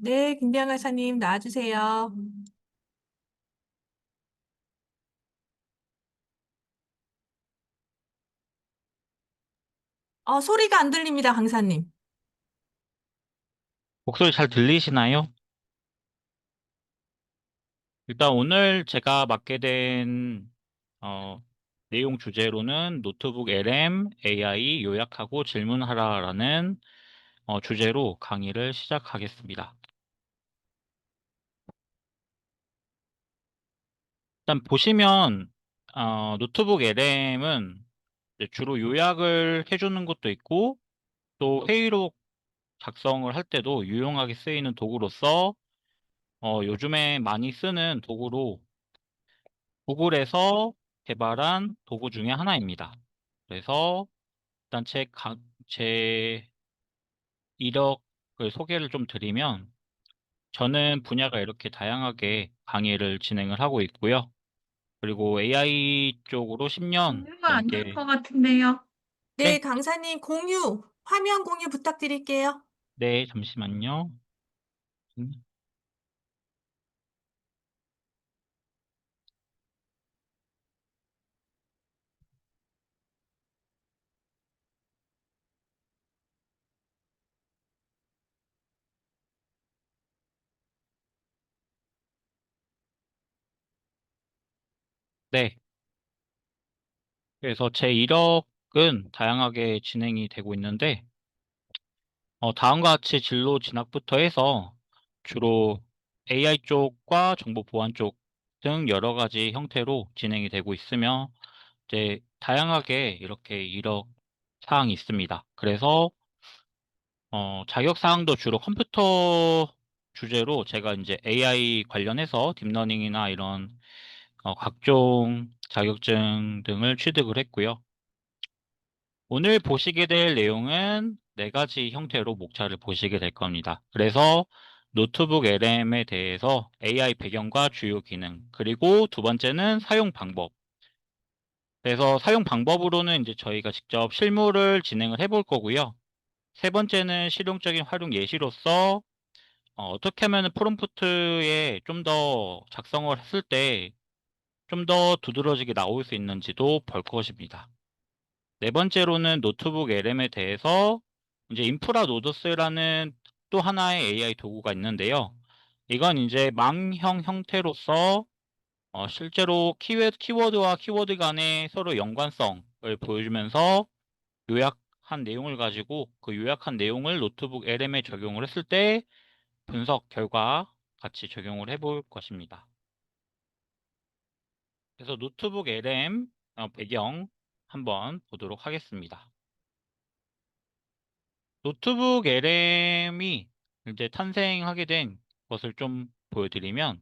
네, 김대현 강사님 나와주세요. 소리가 안 들립니다, 강사님. 목소리 잘 들리시나요? 일단 오늘 제가 맡게 된 어, 내용 주제로는 노트북 LM AI 요약하고 질문하라라는 주제로 강의를 시작하겠습니다. 일단 보시면 노트북 LM은 주로 요약을 해주는 것도 있고 또 회의록 작성을 할 때도 유용하게 쓰이는 도구로서 요즘에 많이 쓰는 도구로 구글에서 개발한 도구 중에 하나입니다. 그래서 일단 제 이력을 소개를 좀 드리면 저는 분야가 이렇게 다양하게 강의를 진행을 하고 있고요. 그리고 AI 쪽으로 10년 공유가 안 될 넘게. 것 같은데요. 네, 네, 강사님 화면 공유 부탁드릴게요. 네, 잠시만요. 네, 그래서 제 이력은 다양하게 진행이 되고 있는데 다음과 같이 진로 진학부터 해서 주로 AI 쪽과 정보 보안 쪽 등 여러 가지 형태로 진행이 되고 있으며 이제 다양하게 이렇게 이력 사항이 있습니다. 그래서 자격 사항도 주로 컴퓨터 주제로 제가 이제 AI 관련해서 딥러닝이나 이런 각종 자격증 등을 취득을 했고요. 오늘 보시게 될 내용은 네 가지 형태로 목차를 보시게 될 겁니다. 그래서 노트북 LM에 대해서 AI 배경과 주요 기능, 그리고 두 번째는 사용 방법. 그래서 사용 방법으로는 이제 저희가 직접 실무를 진행을 해볼 거고요. 세 번째는 실용적인 활용 예시로서 떻게 하면 프롬프트에 좀 더 작성을 했을 때 좀 더 두드러지게 나올 수 있는지도 볼 것입니다. 네 번째로는 노트북 LM에 대해서 이제 인프라 노드스라는 또 하나의 AI 도구가 있는데요. 이건 이제 망형 형태로서 실제로 키워드와 키워드 간의 서로 연관성을 보여주면서 요약한 내용을 가지고 그 요약한 내용을 노트북 LM에 적용을 했을 때 분석 결과 같이 적용을 해볼 것입니다. 그래서 노트북 LM 배경 한번 보도록 하겠습니다. 노트북 LM이 이제 탄생하게 된 것을 좀 보여드리면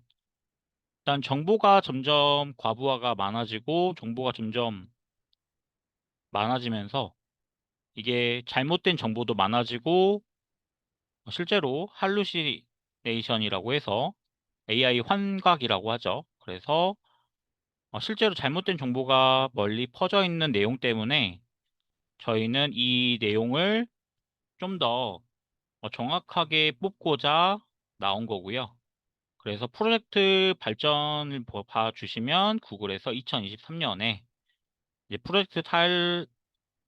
일단 정보가 점점 과부하가 많아지고 정보가 점점 많아지면서 이게 잘못된 정보도 많아지고 실제로 할루시네이션이라고 해서 AI 환각이라고 하죠. 그래서 실제로 잘못된 정보가 멀리 퍼져 있는 내용 때문에 저희는 이 내용을 좀 더 정확하게 뽑고자 나온 거고요. 그래서 프로젝트 발전을 봐주시면 구글에서 2023년에 이제 프로젝트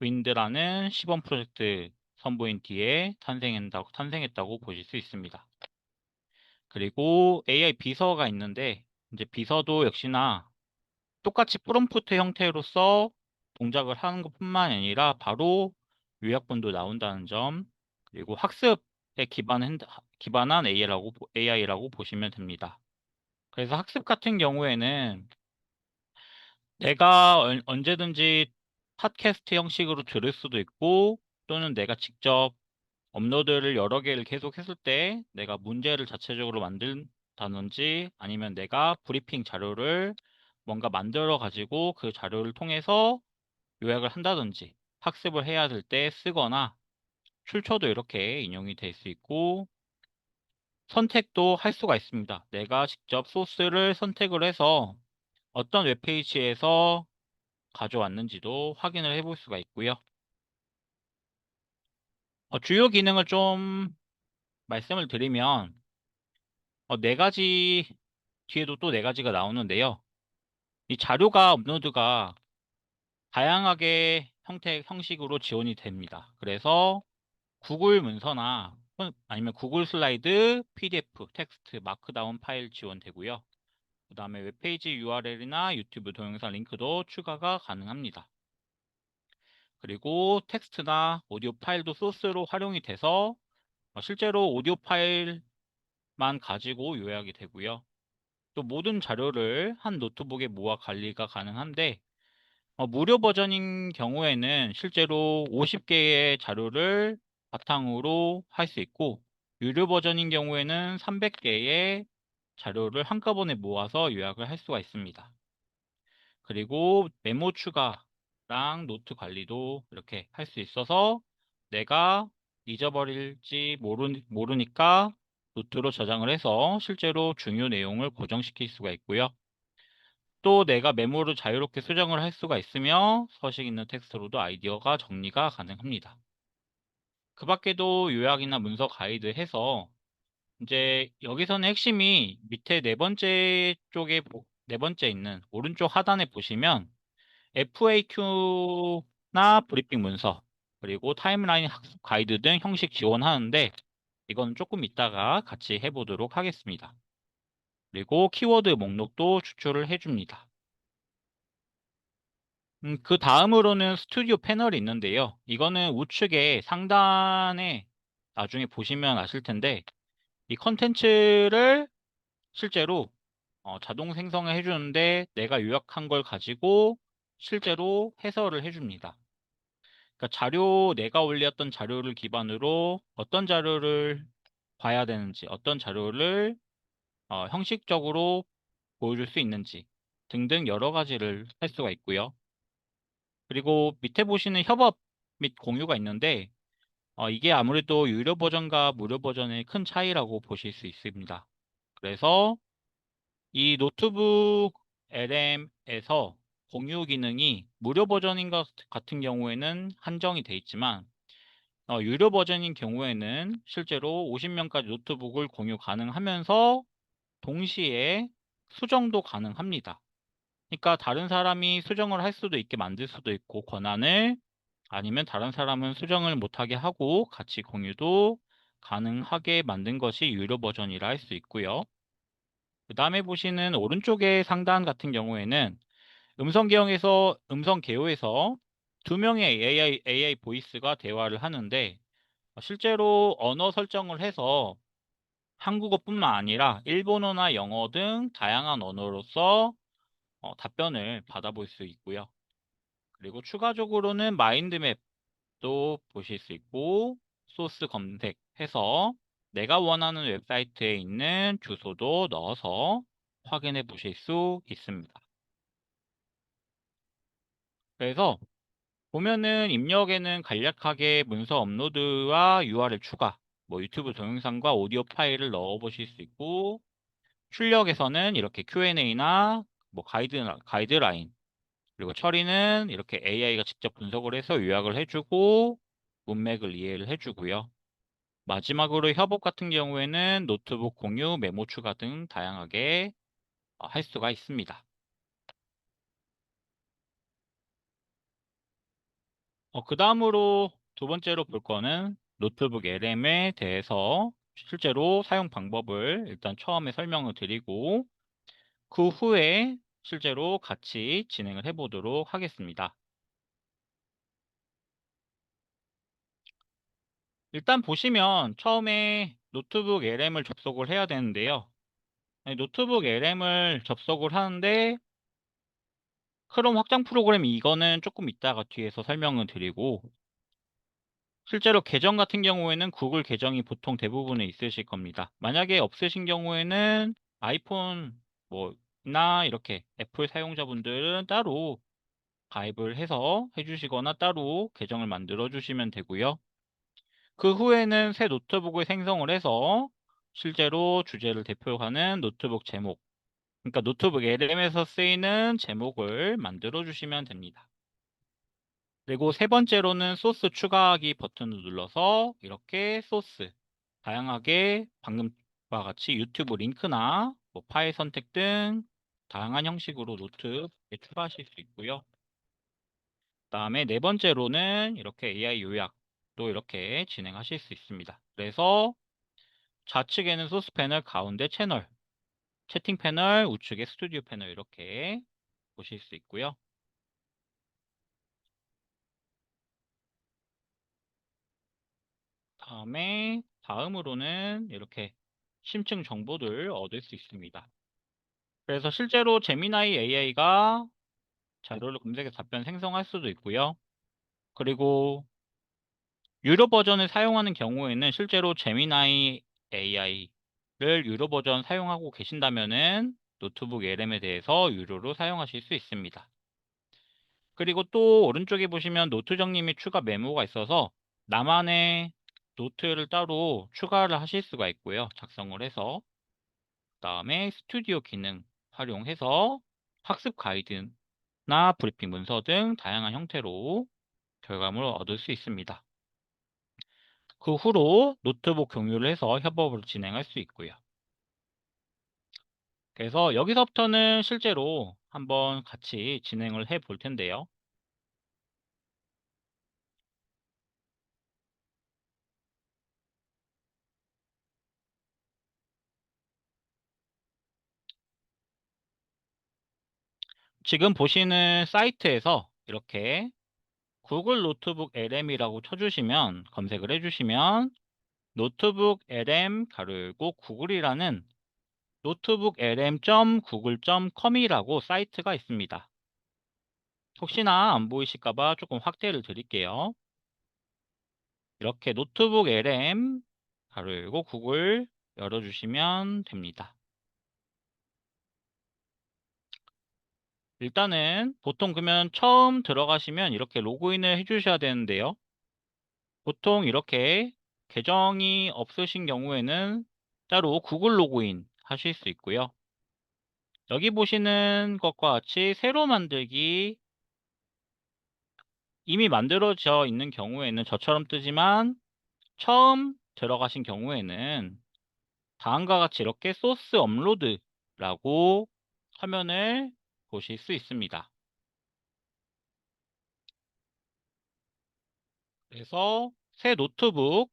타일윈드라는 시범 프로젝트 선보인 뒤에 탄생했다고 보실 수 있습니다. 그리고 AI 비서가 있는데 이제 비서도 역시나 똑같이 프롬프트 형태로서 동작을 하는 것뿐만 아니라 바로 요약본도 나온다는 점, 그리고 학습에 기반한 AI라고 보시면 됩니다. 그래서 학습 같은 경우에는 내가 언제든지 팟캐스트 형식으로 들을 수도 있고 또는 내가 직접 업로드를 여러 개를 계속 했을 때 내가 문제를 자체적으로 만든다든지 아니면 내가 브리핑 자료를 뭔가 만들어 가지고 그 자료를 통해서 요약을 한다든지 학습을 해야 될 때 쓰거나 출처도 이렇게 인용이 될 수 있고 선택도 할 수가 있습니다. 내가 직접 소스를 선택을 해서 어떤 웹페이지에서 가져왔는지도 확인을 해볼 수가 있고요. 주요 기능을 좀 말씀을 드리면 네 가지, 뒤에도 또 네 가지가 나오는데요. 이 자료가 업로드가 다양하게 형식으로 지원이 됩니다. 그래서 구글 문서나 아니면 구글 슬라이드, PDF, 텍스트, 마크다운 파일 지원되고요. 그 다음에 웹페이지 URL이나 유튜브 동영상 링크도 추가가 가능합니다. 그리고 텍스트나 오디오 파일도 소스로 활용이 돼서 실제로 오디오 파일만 가지고 요약이 되고요. 또 모든 자료를 한 노트북에 모아 관리가 가능한데 무료 버전인 경우에는 실제로 50개의 자료를 바탕으로 할 수 있고 유료 버전인 경우에는 300개의 자료를 한꺼번에 모아서 요약을 할 수가 있습니다. 그리고 메모 추가랑 노트 관리도 이렇게 할 수 있어서 내가 잊어버릴지 모르니까 노트로 저장을 해서 실제로 중요 내용을 고정시킬 수가 있고요. 또 내가 메모를 자유롭게 수정을 할 수가 있으며 서식 있는 텍스트로도 아이디어가 정리가 가능합니다. 그 밖에도 요약이나 문서 가이드 해서 이제 여기서는 핵심이 밑에 네 번째 쪽에 네 번째 있는 오른쪽 하단에 보시면 FAQ나 브리핑 문서 그리고 타임라인 학습 가이드 등 형식 지원하는데 이건 조금 이따가 같이 해보도록 하겠습니다. 그리고 키워드 목록도 추출을 해줍니다. 그 다음으로는 스튜디오 패널이 있는데요. 이거는 우측에 상단에 나중에 보시면 아실 텐데 이 컨텐츠를 실제로 자동 생성을 해주는데 내가 요약한 걸 가지고 실제로 해설을 해줍니다. 그러니까 내가 올렸던 자료를 기반으로 어떤 자료를 봐야 되는지, 어떤 자료를 형식적으로 보여줄 수 있는지 등등 여러 가지를 할 수가 있고요. 그리고 밑에 보시는 협업 및 공유가 있는데 이게 아무래도 유료 버전과 무료 버전의 큰 차이라고 보실 수 있습니다. 그래서 이 노트북 LM에서 공유 기능이 무료 버전인 것 같은 경우에는 한정이 돼 있지만 유료 버전인 경우에는 실제로 50명까지 노트북을 공유 가능하면서 동시에 수정도 가능합니다. 그러니까 다른 사람이 수정을 할 수도 있게 만들 수도 있고 권한을 아니면 다른 사람은 수정을 못하게 하고 같이 공유도 가능하게 만든 것이 유료 버전이라 할 수 있고요. 그 다음에 보시는 오른쪽의 상단 같은 경우에는 음성 개요에서 두 명의 AI 보이스가 대화를 하는데 실제로 언어 설정을 해서 한국어뿐만 아니라 일본어나 영어 등 다양한 언어로서 답변을 받아볼 수 있고요. 그리고 추가적으로는 마인드맵도 보실 수 있고 소스 검색해서 내가 원하는 웹사이트에 있는 주소도 넣어서 확인해 보실 수 있습니다. 그래서 보면은 입력에는 간략하게 문서 업로드와 URL 추가, 뭐 유튜브 동영상과 오디오 파일을 넣어 보실 수 있고 출력에서는 이렇게 Q&A나 뭐 가이드라인 그리고 처리는 이렇게 AI가 직접 분석을 해서 요약을 해주고 문맥을 이해를 해주고요. 마지막으로 협업 같은 경우에는 노트북 공유, 메모 추가 등 다양하게 할 수가 있습니다. 그 다음으로 두 번째로 볼 거는 노트북 LM에 대해서 실제로 사용 방법을 일단 처음에 설명을 드리고 그 후에 실제로 같이 진행을 해 보도록 하겠습니다. 일단 보시면 처음에 노트북 LM을 접속을 해야 되는데요. 노트북 LM을 접속을 하는데 크롬 확장 프로그램 이거는 조금 이따가 뒤에서 설명을 드리고 실제로 계정 같은 경우에는 구글 계정이 보통 대부분에 있으실 겁니다. 만약에 없으신 경우에는 아이폰 뭐나 이렇게 애플 사용자분들은 따로 가입을 해서 해주시거나 따로 계정을 만들어 주시면 되고요. 그 후에는 새 노트북을 생성을 해서 실제로 주제를 대표하는 노트북 제목, 그러니까 노트북 LM에서 쓰이는 제목을 만들어 주시면 됩니다. 그리고 세 번째로는 소스 추가하기 버튼을 눌러서 이렇게 소스, 다양하게 방금 같이 유튜브 링크나 뭐 파일 선택 등 다양한 형식으로 노트에 추가하실 수 있고요. 그다음에 네 번째로는 이렇게 AI 요약도 이렇게 진행하실 수 있습니다. 그래서 좌측에는 소스 패널, 가운데 채널, 채팅 패널, 우측에 스튜디오 패널 이렇게 보실 수 있고요. 다음으로는 이렇게 심층 정보들 얻을 수 있습니다. 그래서 실제로 제미나이 AI가 자료를 검색해서 답변 생성할 수도 있고요. 그리고 유료 버전을 사용하는 경우에는 실제로 제미나이 AI를 유료 버전 사용하고 계신다면은 노트북 LM에 대해서 유료로 사용하실 수 있습니다. 그리고 또 오른쪽에 보시면 노트 정리 및 추가 메모가 있어서 나만의 노트를 따로 추가를 하실 수가 있고요. 작성을 해서. 그다음에 스튜디오 기능 활용해서 학습 가이드나 브리핑 문서 등 다양한 형태로 결과물을 얻을 수 있습니다. 그 후로 노트북 공유를 해서 협업을 진행할 수 있고요. 그래서 여기서부터는 실제로 한번 같이 진행을 해 볼 텐데요. 지금 보시는 사이트에서 이렇게 구글 노트북 LM이라고 쳐주시면 검색을 해주시면 노트북 LM 가로 열고 구글이라는 노트북 lm.google.com이라고 사이트가 있습니다. 혹시나 안 보이실까봐 조금 확대를 드릴게요. 이렇게 노트북 LM 가로 열고 구글 열어주시면 됩니다. 일단은 보통 그러면 처음 들어가시면 이렇게 로그인을 해주셔야 되는데요. 보통 이렇게 계정이 없으신 경우에는 따로 구글 로그인 하실 수 있고요. 여기 보시는 것과 같이 새로 만들기 이미 만들어져 있는 경우에는 저처럼 뜨지만 처음 들어가신 경우에는 다음과 같이 이렇게 소스 업로드라고 화면을 보실 수 있습니다. 그래서 새 노트북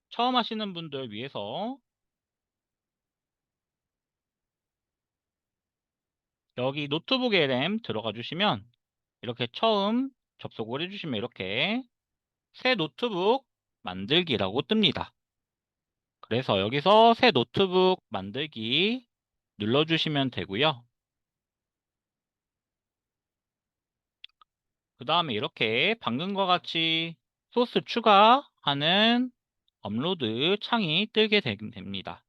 처음 하시는 분들 위해서 여기 노트북 LM 들어가 주시면 이렇게 처음 접속을 해주시면 이렇게 새 노트북 만들기라고 뜹니다. 그래서 여기서 새 노트북 만들기 눌러주시면 되고요. 그 다음에 이렇게 방금과 같이 소스 추가하는 업로드 창이 뜨게 됩니다.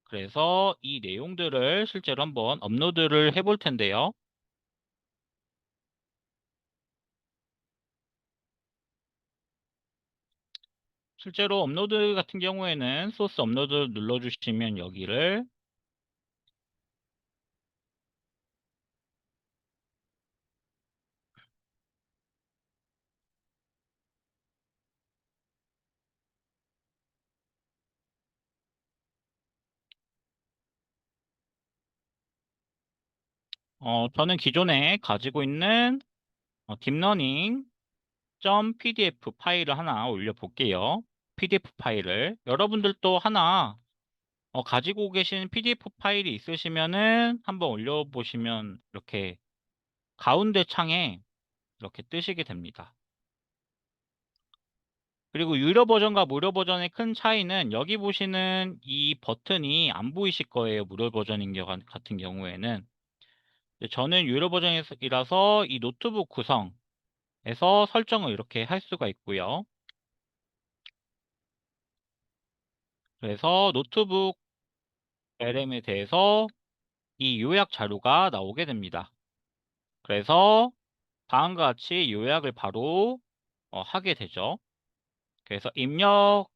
그래서 이 내용들을 실제로 한번 업로드를 해볼 텐데요. 실제로 업로드 같은 경우에는 소스 업로드 눌러주시면 여기를 저는 기존에 가지고 있는 딥러닝.pdf 파일을 하나 올려볼게요. PDF 파일을 여러분들도 하나 가지고 계신 PDF 파일이 있으시면은 한번 올려보시면 이렇게 가운데 창에 이렇게 뜨시게 됩니다. 그리고 유료 버전과 무료 버전의 큰 차이는 여기 보시는 이 버튼이 안 보이실 거예요. 무료 버전인 같은 경우에는. 저는 유료 버전이라서 이 노트북 구성에서 설정을 이렇게 할 수가 있고요. 그래서 노트북 LM에 대해서 이 요약 자료가 나오게 됩니다. 그래서 다음과 같이 요약을 바로 하게 되죠. 그래서 입력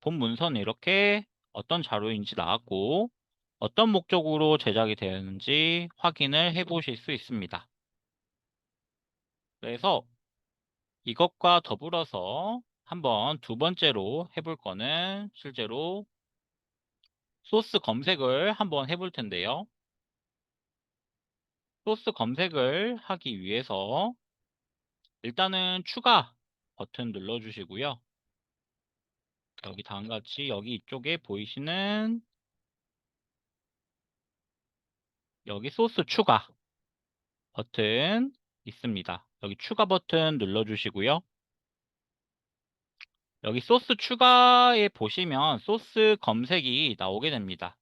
본 문서는 이렇게 어떤 자료인지 나왔고 어떤 목적으로 제작이 되었는지 확인을 해 보실 수 있습니다. 그래서 이것과 더불어서 한번 두 번째로 해볼 거는 실제로 소스 검색을 한번 해볼 텐데요. 소스 검색을 하기 위해서 일단은 추가 버튼 눌러주시고요. 여기 다음과 같이 여기 이쪽에 보이시는 여기 소스 추가 버튼 있습니다. 여기 추가 버튼 눌러주시고요. 여기 소스 추가에 보시면 소스 검색이 나오게 됩니다.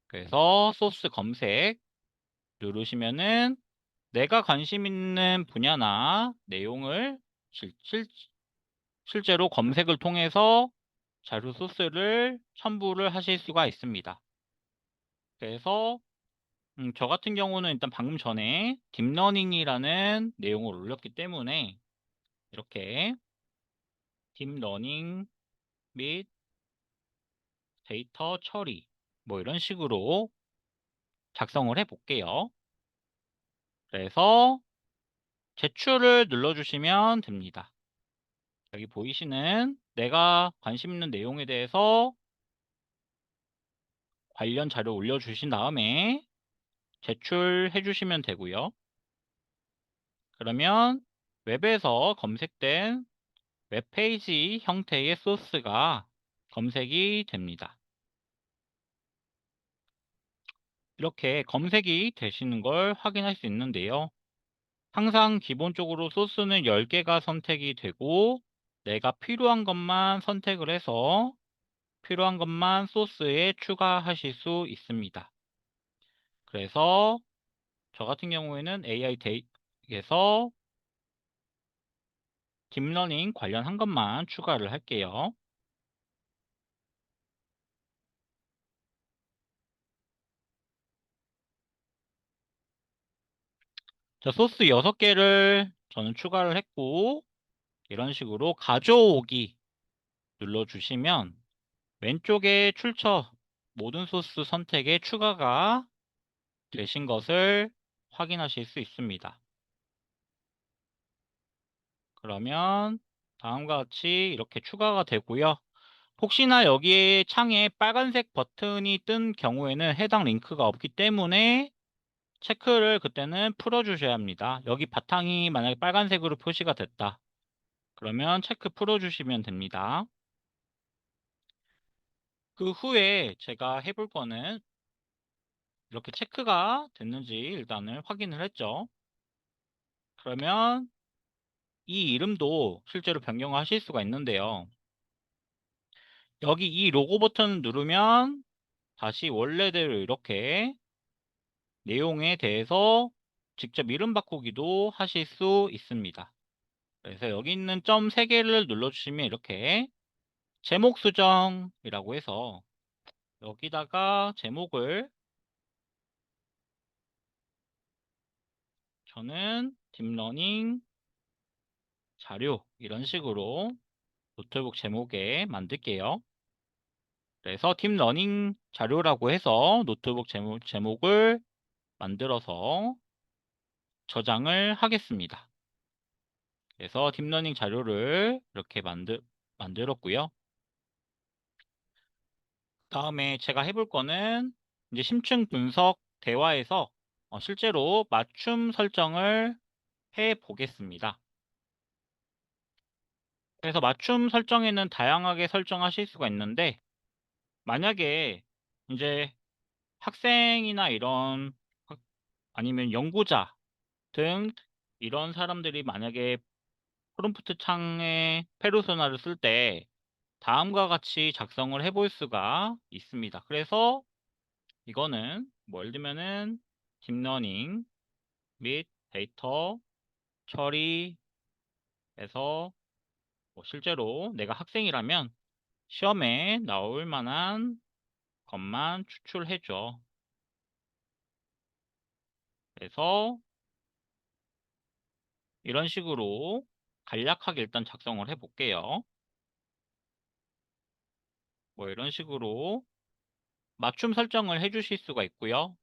그래서 소스 검색 누르시면은 내가 관심 있는 분야나 내용을 실제로 검색을 통해서 자료 소스를 첨부를 하실 수가 있습니다. 그래서 저 같은 경우는 일단 방금 전에 딥러닝이라는 내용을 올렸기 때문에 이렇게 딥러닝 및 데이터 처리 뭐 이런 식으로 작성을 해 볼게요. 그래서 제출을 눌러주시면 됩니다. 여기 보이시는 내가 관심 있는 내용에 대해서 관련 자료 올려주신 다음에 제출해 주시면 되고요. 그러면 웹에서 검색된 웹페이지 형태의 소스가 검색이 됩니다. 이렇게 검색이 되시는 걸 확인할 수 있는데요. 항상 기본적으로 소스는 10개가 선택이 되고 내가 필요한 것만 선택을 해서 필요한 것만 소스에 추가하실 수 있습니다. 그래서 저 같은 경우에는 AI 데이에서 딥러닝 관련한 것만 추가를 할게요. 자, 소스 6개를 저는 추가를 했고 이런 식으로 가져오기 눌러주시면 왼쪽에 출처 모든 소스 선택에 추가가 되신 것을 확인하실 수 있습니다. 그러면 다음과 같이 이렇게 추가가 되고요. 혹시나 여기에 창에 빨간색 버튼이 뜬 경우에는 해당 링크가 없기 때문에 체크를 그때는 풀어주셔야 합니다. 여기 바탕이 만약에 빨간색으로 표시가 됐다. 그러면 체크 풀어주시면 됩니다. 그 후에 제가 해볼 거는 이렇게 체크가 됐는지 일단은 확인을 했죠. 그러면 이 이름도 실제로 변경하실 수가 있는데요. 여기 이 로고 버튼을 누르면 다시 원래대로 이렇게 내용에 대해서 직접 이름 바꾸기도 하실 수 있습니다. 그래서 여기 있는 점 3개를 눌러주시면 이렇게 제목 수정이라고 해서 여기다가 제목을 저는 딥러닝 자료 이런 식으로 노트북 제목에 만들게요. 그래서 딥러닝 자료라고 해서 노트북 제목을 만들어서 저장을 하겠습니다. 그래서 딥러닝 자료를 이렇게 만들었고요. 다음에 제가 해볼 거는 이제 심층 분석 대화에서 실제로 맞춤 설정을 해 보겠습니다. 그래서 맞춤 설정에는 다양하게 설정하실 수가 있는데 만약에 이제 학생이나 이런 아니면 연구자 등 이런 사람들이 만약에 프롬프트 창에 페르소나를 쓸 때 다음과 같이 작성을 해볼 수가 있습니다. 그래서 이거는 뭐 예를 들면은 딥러닝 및 데이터 처리에서 뭐 실제로 내가 학생이라면 시험에 나올 만한 것만 추출해줘. 그래서 이런 식으로 간략하게 일단 작성을 해볼게요. 뭐 이런 식으로 맞춤 설정을 해주실 수가 있고요.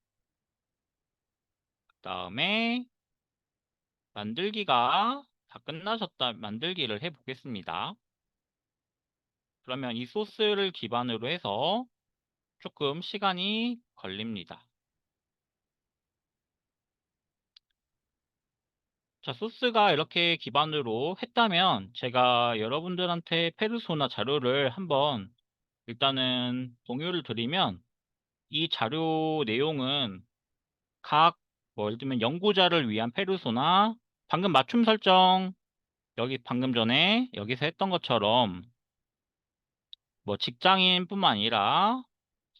그 다음에 만들기가 다 끝나셨다 만들기를 해보겠습니다. 그러면 이 소스를 기반으로 해서 조금 시간이 걸립니다. 자, 소스가 이렇게 기반으로 했다면 제가 여러분들한테 페르소나 자료를 한번 일단은 공유를 드리면 이 자료 내용은 각, 뭐 예를 들면 연구자를 위한 페르소나, 방금 맞춤 설정, 여기 방금 전에 여기서 했던 것처럼 뭐 직장인뿐만 아니라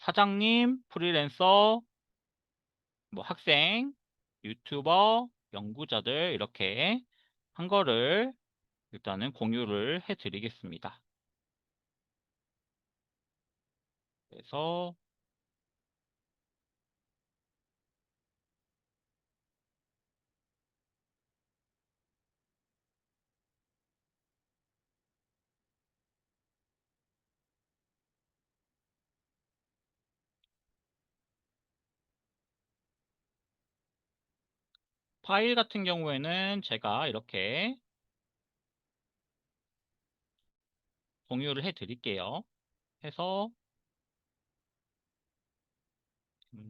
사장님, 프리랜서, 뭐 학생, 유튜버, 연구자들 이렇게 한 거를 일단은 공유를 해 드리겠습니다. 그래서 파일 같은 경우에는 제가 이렇게 공유를 해 드릴게요. 해서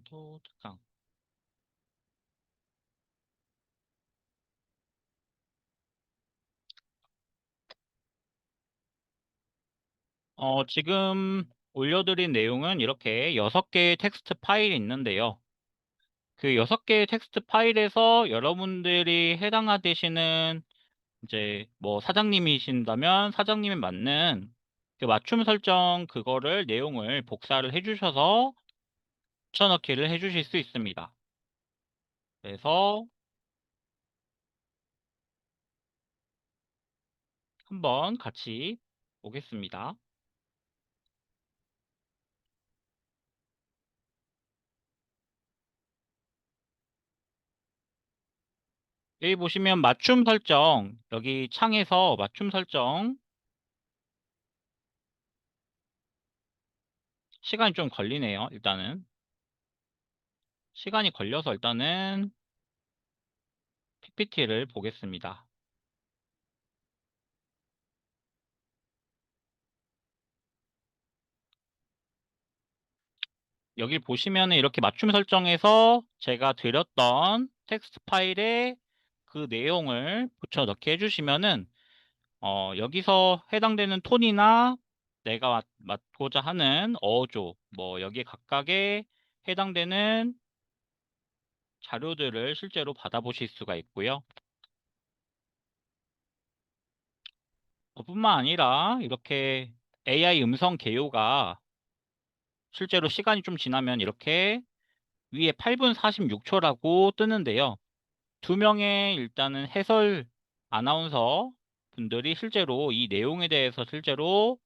또 특강. 지금 올려드린 내용은 이렇게 6개의 텍스트 파일이 있는데요. 그 6개의 텍스트 파일에서 여러분들이 해당되시는 이제 뭐 사장님이신다면 사장님에 맞는 그 맞춤 설정 그거를 내용을 복사를 해주셔서 붙여넣기를 해주실 수 있습니다. 그래서 한번 같이 보겠습니다. 여기 보시면 맞춤 설정, 여기 창에서 맞춤 설정 시간이 좀 걸리네요. 일단은 시간이 걸려서 일단은 PPT를 보겠습니다. 여기 보시면 이렇게 맞춤 설정에서 제가 드렸던 텍스트 파일에 그 내용을 붙여 넣기 해주시면은 여기서 해당되는 톤이나 내가 맡고자 하는 어조, 뭐 여기 각각의 해당되는 자료들을 실제로 받아보실 수가 있고요. 뿐만 아니라 이렇게 AI 음성 개요가 실제로 시간이 좀 지나면 이렇게 위에 8분 46초라고 뜨는데요. 2명의 일단은 해설 아나운서 분들이 실제로 이 내용에 대해서 실제로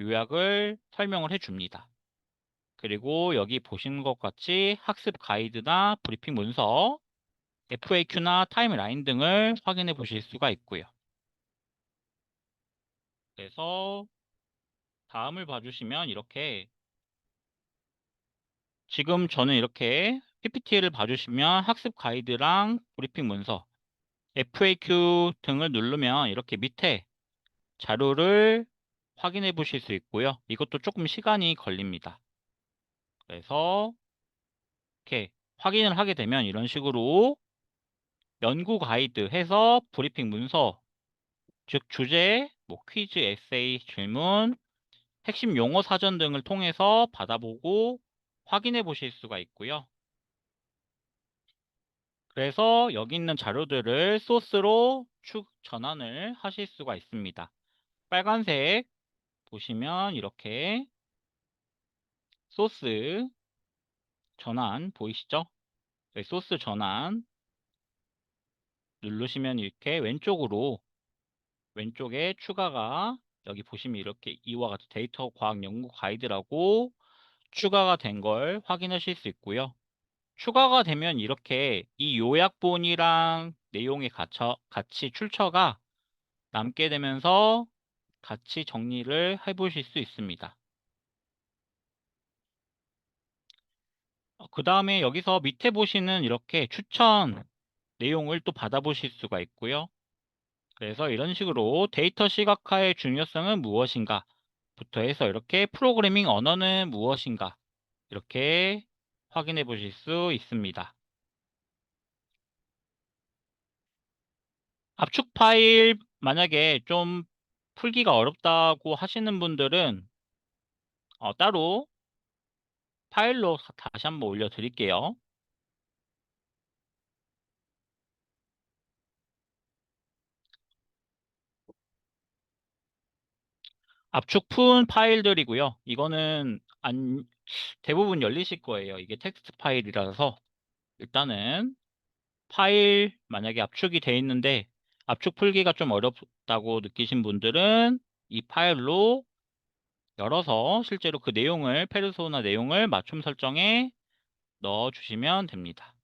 요약을 설명을 해줍니다. 그리고 여기 보시는 것 같이 학습 가이드나 브리핑 문서, FAQ나 타임라인 등을 확인해 보실 수가 있고요. 그래서 다음을 봐주시면 이렇게 지금 저는 이렇게 PPT를 봐주시면 학습 가이드랑 브리핑 문서, FAQ 등을 누르면 이렇게 밑에 자료를 확인해 보실 수 있고요. 이것도 조금 시간이 걸립니다. 그래서 이렇게 확인을 하게 되면 이런 식으로 연구 가이드 해서 브리핑 문서, 즉 주제, 뭐 퀴즈, 에세이, 질문, 핵심 용어 사전 등을 통해서 받아보고 확인해 보실 수가 있고요. 그래서 여기 있는 자료들을 소스로 전환을 하실 수가 있습니다. 빨간색 보시면 이렇게 소스 전환 보이시죠? 여기 소스 전환 누르시면 이렇게 왼쪽에 추가가 여기 보시면 이렇게 이와 같이 데이터 과학 연구 가이드라고 추가가 된 걸 확인하실 수 있고요. 추가가 되면 이렇게 이 요약본이랑 내용의 같이 출처가 남게 되면서 같이 정리를 해보실 수 있습니다. 그 다음에 여기서 밑에 보시는 이렇게 추천 내용을 또 받아보실 수가 있고요. 그래서 이런 식으로 데이터 시각화의 중요성은 무엇인가 부터 해서 이렇게 프로그래밍 언어는 무엇인가 이렇게 확인해 보실 수 있습니다. 압축 파일 만약에 좀 풀기가 어렵다고 하시는 분들은 따로 파일로 다시 한번 올려드릴게요. 압축 푼 파일들이고요. 이거는 대부분 열리실 거예요. 이게 텍스트 파일이라서 일단은 파일 만약에 압축이 돼 있는데 압축 풀기가 좀 어렵다고 느끼신 분들은 이 파일로 열어서 실제로 그 내용을 페르소나 내용을 맞춤 설정에 넣어 주시면 됩니다.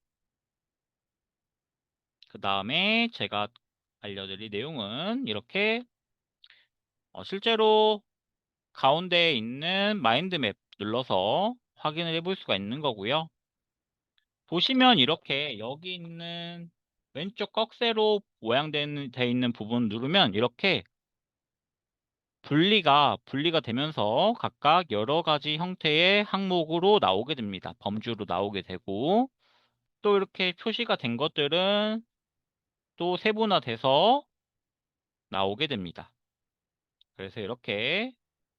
그 다음에 제가 알려드릴 내용은 이렇게 실제로 가운데에 있는 마인드맵 눌러서 확인을 해볼 수가 있는 거고요. 보시면 이렇게 여기 있는 왼쪽 꺽쇠로 돼 있는 부분 누르면 이렇게 분리가 되면서 각각 여러 가지 형태의 항목으로 나오게 됩니다. 범주로 나오게 되고 또 이렇게 표시가 된 것들은 또 세분화돼서 나오게 됩니다. 그래서 이렇게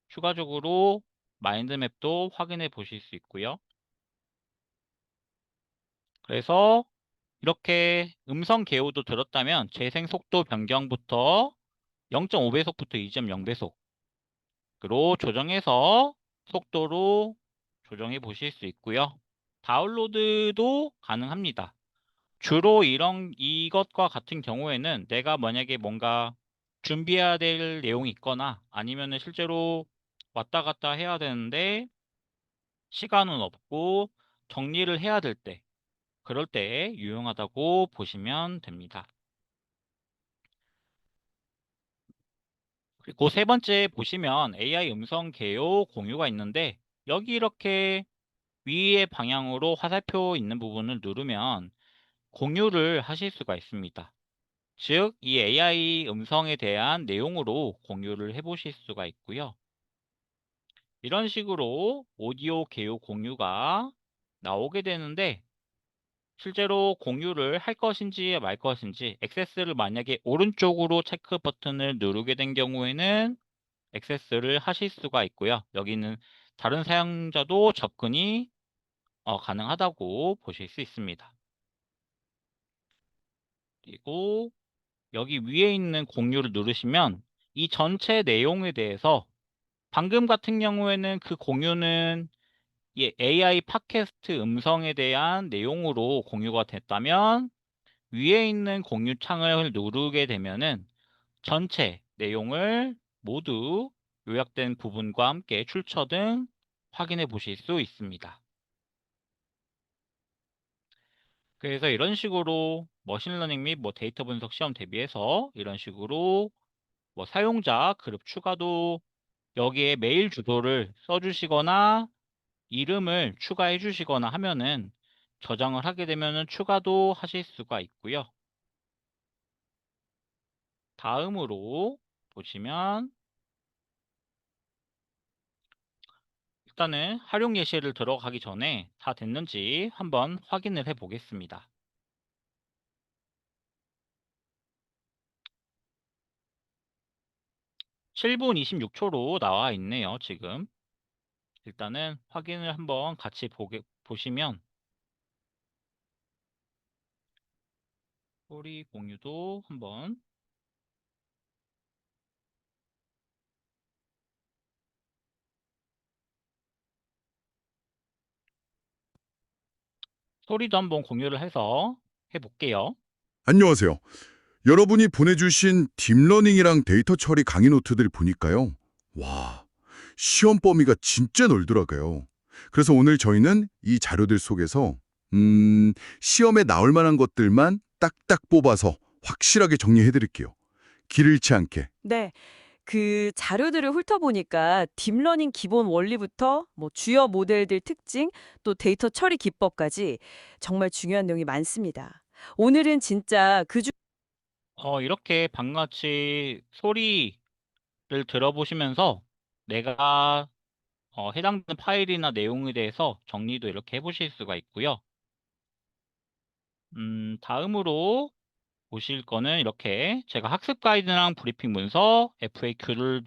추가적으로 마인드맵도 확인해 보실 수 있고요. 그래서 이렇게 음성 개요도 들었다면 재생 속도 변경부터 0.5배속부터 2.0배속으로 조정해서 속도로 조정해 보실 수 있고요. 다운로드도 가능합니다. 주로 이것과 같은 경우에는 내가 만약에 뭔가 준비해야 될 내용이 있거나 아니면은 실제로 왔다 갔다 해야 되는데 시간은 없고 정리를 해야 될 때, 그럴 때 유용하다고 보시면 됩니다. 그리고 세 번째 보시면 AI 음성 개요 공유가 있는데 여기 이렇게 위의 방향으로 화살표 있는 부분을 누르면 공유를 하실 수가 있습니다. 즉, 이 AI 음성에 대한 내용으로 공유를 해보실 수가 있고요. 이런 식으로 오디오 개요 공유가 나오게 되는데 실제로 공유를 할 것인지 말 것인지 액세스를 만약에 오른쪽으로 체크 버튼을 누르게 된 경우에는 액세스를 하실 수가 있고요. 여기는 다른 사용자도 접근이 가능하다고 보실 수 있습니다. 그리고 여기 위에 있는 공유를 누르시면 이 전체 내용에 대해서 방금 같은 경우에는 그 공유는 이 AI 팟캐스트 음성에 대한 내용으로 공유가 됐다면 위에 있는 공유 창을 누르게 되면은 전체 내용을 모두 요약된 부분과 함께 출처 등 확인해 보실 수 있습니다. 그래서 이런 식으로 머신러닝 및 데이터 분석 시험 대비해서 이런 식으로 사용자 그룹 추가도 여기에 메일 주소를 써주시거나 이름을 추가해 주시거나 하면은 저장을 하게 되면은 추가도 하실 수가 있고요. 다음으로 보시면 일단은 활용 예시를 들어가기 전에 다 됐는지 한번 확인을 해 보겠습니다. 7분 26초로 나와 있네요, 지금. 일단은 확인을 한번 같이 보시면 소리 공유도 한번 소리도 한번 공유를 해서 해볼게요. 안녕하세요. 여러분이 보내주신 딥러닝이랑 데이터 처리 강의 노트들 보니까요. 와, 시험 범위가 진짜 넓더라고요. 그래서 오늘 저희는 이 자료들 속에서 시험에 나올 만한 것들만 딱딱 뽑아서 확실하게 정리해 드릴게요. 길 잃지 않게. 네. 그 자료들을 훑어보니까 딥러닝 기본 원리부터 주요 모델들 특징, 또 데이터 처리 기법까지 정말 중요한 내용이 많습니다. 오늘은 진짜 이렇게 방금같이 소리를 들어보시면서 내가 해당되는 파일이나 내용에 대해서 정리도 이렇게 해보실 수가 있고요. 다음으로 보실 거는 이렇게 제가 학습 가이드랑 브리핑 문서 FAQ를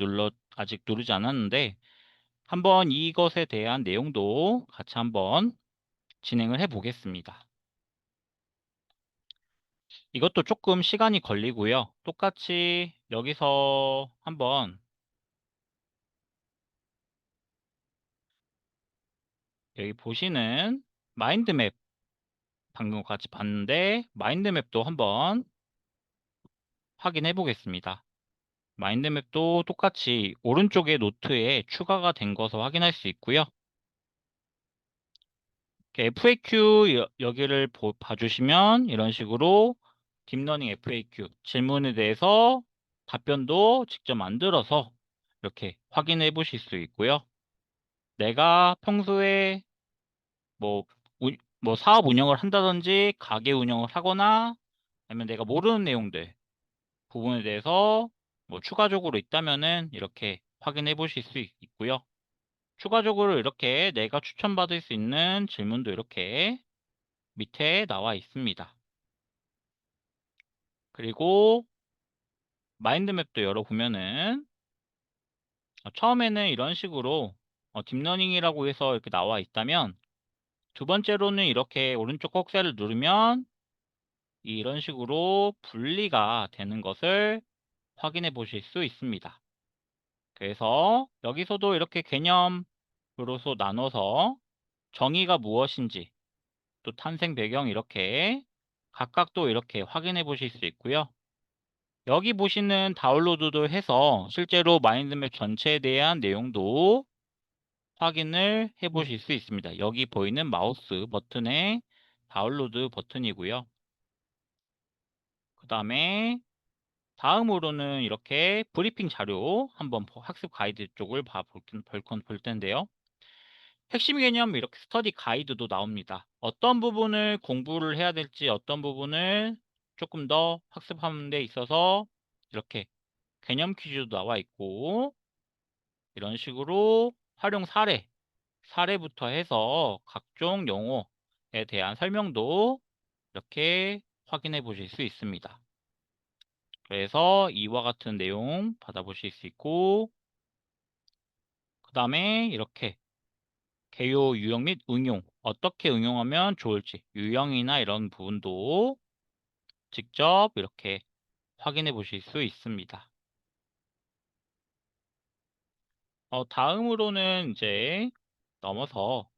아직 누르지 않았는데 한번 이것에 대한 내용도 같이 한번 진행을 해 보겠습니다. 이것도 조금 시간이 걸리고요. 똑같이 여기서 한번 여기 보시는 마인드맵 방금 같이 봤는데 마인드맵도 한번 확인해 보겠습니다. 마인드맵도 똑같이 오른쪽에 노트에 추가가 된 것을 확인할 수 있고요. FAQ 여기를 봐주시면 이런 식으로 딥러닝 FAQ 질문에 대해서 답변도 직접 만들어서 이렇게 확인해 보실 수 있고요. 내가 평소에 뭐, 뭐 사업 운영을 한다든지 가게 운영을 하거나 아니면 내가 모르는 내용들 부분에 대해서 뭐 추가적으로 있다면은 이렇게 확인해 보실 수 있고요. 추가적으로 이렇게 내가 추천받을 수 있는 질문도 이렇게 밑에 나와 있습니다. 그리고 마인드맵도 열어보면은 처음에는 이런 식으로 딥러닝이라고 해서 이렇게 나와 있다면 두 번째로는 이렇게 오른쪽 꺽쇠를 누르면 이런 식으로 분리가 되는 것을 확인해 보실 수 있습니다. 그래서 여기서도 이렇게 개념으로서 나눠서 정의가 무엇인지 또 탄생 배경 이렇게 각각 또 이렇게 확인해 보실 수 있고요. 여기 보시는 다운로드도 해서 실제로 마인드맵 전체에 대한 내용도 확인을 해 보실 수 있습니다. 여기 보이는 마우스 버튼의 다운로드 버튼이고요. 그 다음에 다음으로는 이렇게 브리핑 자료 한번 학습 가이드 쪽을 볼 텐데요. 핵심 개념 이렇게 스터디 가이드도 나옵니다. 어떤 부분을 공부를 해야 될지 어떤 부분을 조금 더 학습하는 데 있어서 이렇게 개념 퀴즈도 나와 있고 이런 식으로 활용 사례부터 해서 각종 용어에 대한 설명도 이렇게 확인해 보실 수 있습니다. 그래서 이와 같은 내용 받아보실 수 있고 그 다음에 이렇게 개요 유형 및 응용 어떻게 응용하면 좋을지 유형이나 이런 부분도 직접 이렇게 확인해 보실 수 있습니다. 다음으로는 이제 넘어서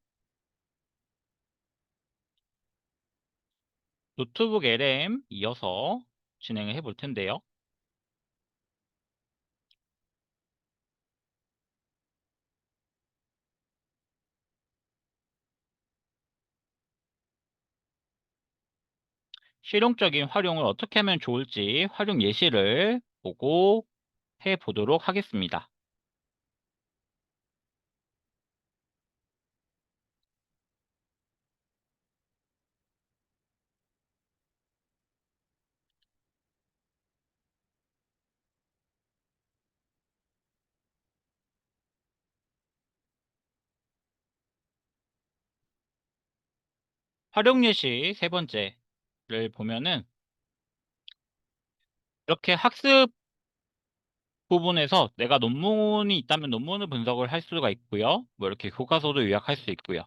노트북 LM 이어서 진행을 해 볼 텐데요. 실용적인 활용을 어떻게 하면 좋을지 활용 예시를 보고 해 보도록 하겠습니다. 활용 예시 세 번째를 보면은 이렇게 학습 부분에서 내가 논문이 있다면 논문을 분석을 할 수가 있고요. 뭐 이렇게 교과서도 요약할 수 있고요.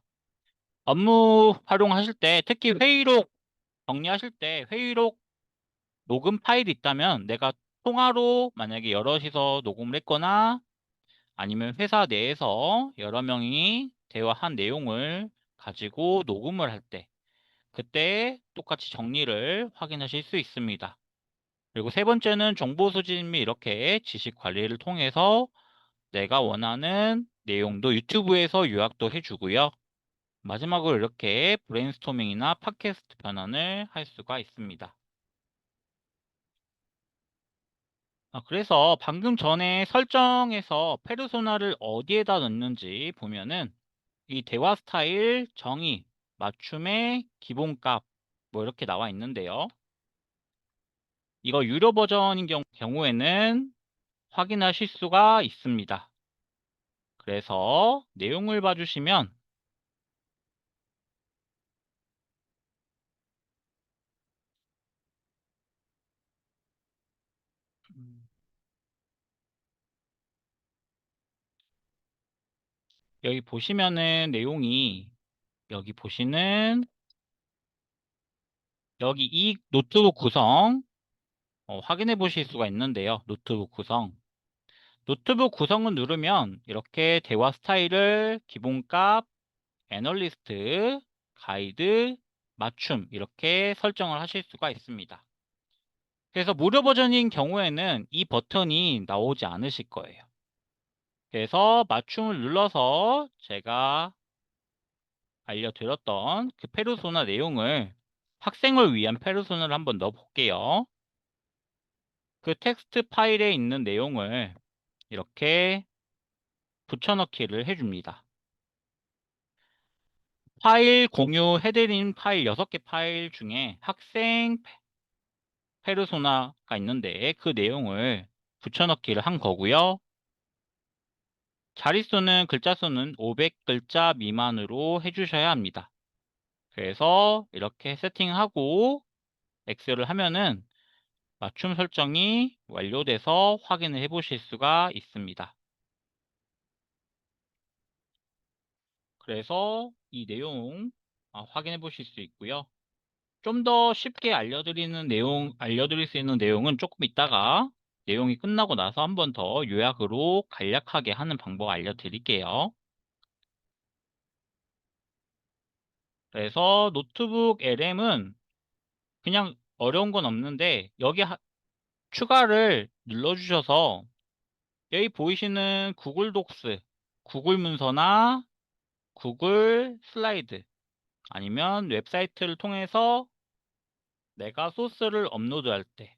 업무 활용하실 때 특히 회의록 정리하실 때 회의록 녹음 파일이 있다면 내가 통화로 만약에 여럿이서 녹음을 했거나 아니면 회사 내에서 여러 명이 대화한 내용을 가지고 녹음을 할 때 그때 똑같이 정리를 확인하실 수 있습니다. 그리고 세 번째는 정보 수집 및 이렇게 지식 관리를 통해서 내가 원하는 내용도 유튜브에서 요약도 해주고요. 마지막으로 이렇게 브레인스토밍이나 팟캐스트 변환을 할 수가 있습니다. 그래서 방금 전에 설정에서 페르소나를 어디에다 넣는지 보면은 이 대화 스타일, 정의, 맞춤의 기본값 뭐 이렇게 나와 있는데요. 이거 유료 버전인 경우에는 확인하실 수가 있습니다. 그래서 내용을 봐주시면 여기 보시면은 내용이 여기 보시는 여기 이 노트북 구성 확인해 보실 수가 있는데요. 노트북 구성. 노트북 구성을 누르면 이렇게 대화 스타일을 기본값, 애널리스트, 가이드, 맞춤 이렇게 설정을 하실 수가 있습니다. 그래서 무료 버전인 경우에는 이 버튼이 나오지 않으실 거예요. 그래서 맞춤을 눌러서 제가 알려드렸던 그 페르소나 내용을 학생을 위한 페르소나를 한번 넣어 볼게요. 그 텍스트 파일에 있는 내용을 이렇게 붙여넣기를 해줍니다. 파일 공유해드린 파일 6개 파일 중에 학생 페르소나가 있는데 그 내용을 붙여넣기를 한 거고요. 자릿수는 글자 수는 500글자 미만으로 해주셔야 합니다. 그래서 이렇게 세팅하고 엑셀을 하면은 맞춤 설정이 완료돼서 확인을 해 보실 수가 있습니다. 그래서 이 내용 확인해 보실 수 있고요. 좀 더 쉽게 알려드릴 수 있는 내용은 조금 있다가 내용이 끝나고 나서 한 번 더 요약으로 간략하게 하는 방법 알려드릴게요. 그래서 노트북 LM은 그냥 어려운 건 없는데 여기 추가를 눌러주셔서 여기 보이시는 구글 독스, 구글 문서나 구글 슬라이드 아니면 웹사이트를 통해서 내가 소스를 업로드할 때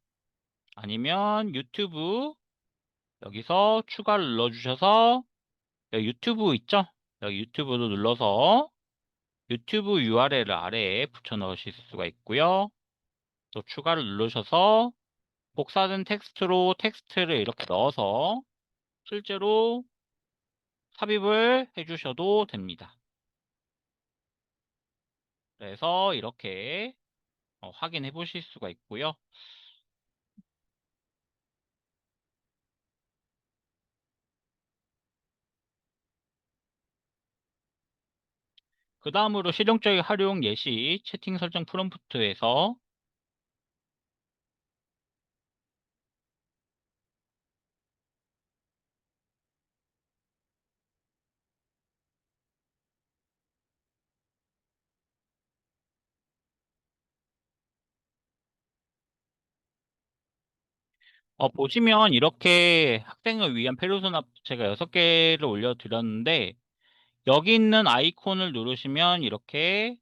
아니면 유튜브 여기서 추가를 눌러주셔서 여기 유튜브 있죠? 여기 유튜브도 눌러서 유튜브 URL을 아래에 붙여 넣으실 수가 있고요. 또 추가를 누르셔서 복사된 텍스트로 텍스트를 이렇게 넣어서 실제로 삽입을 해주셔도 됩니다. 그래서 이렇게 확인해 보실 수가 있고요. 그 다음으로 실용적인 활용 예시 채팅 설정 프롬프트에서 보시면 이렇게 학생을 위한 페르소나 제가 6개를 올려드렸는데 여기 있는 아이콘을 누르시면 이렇게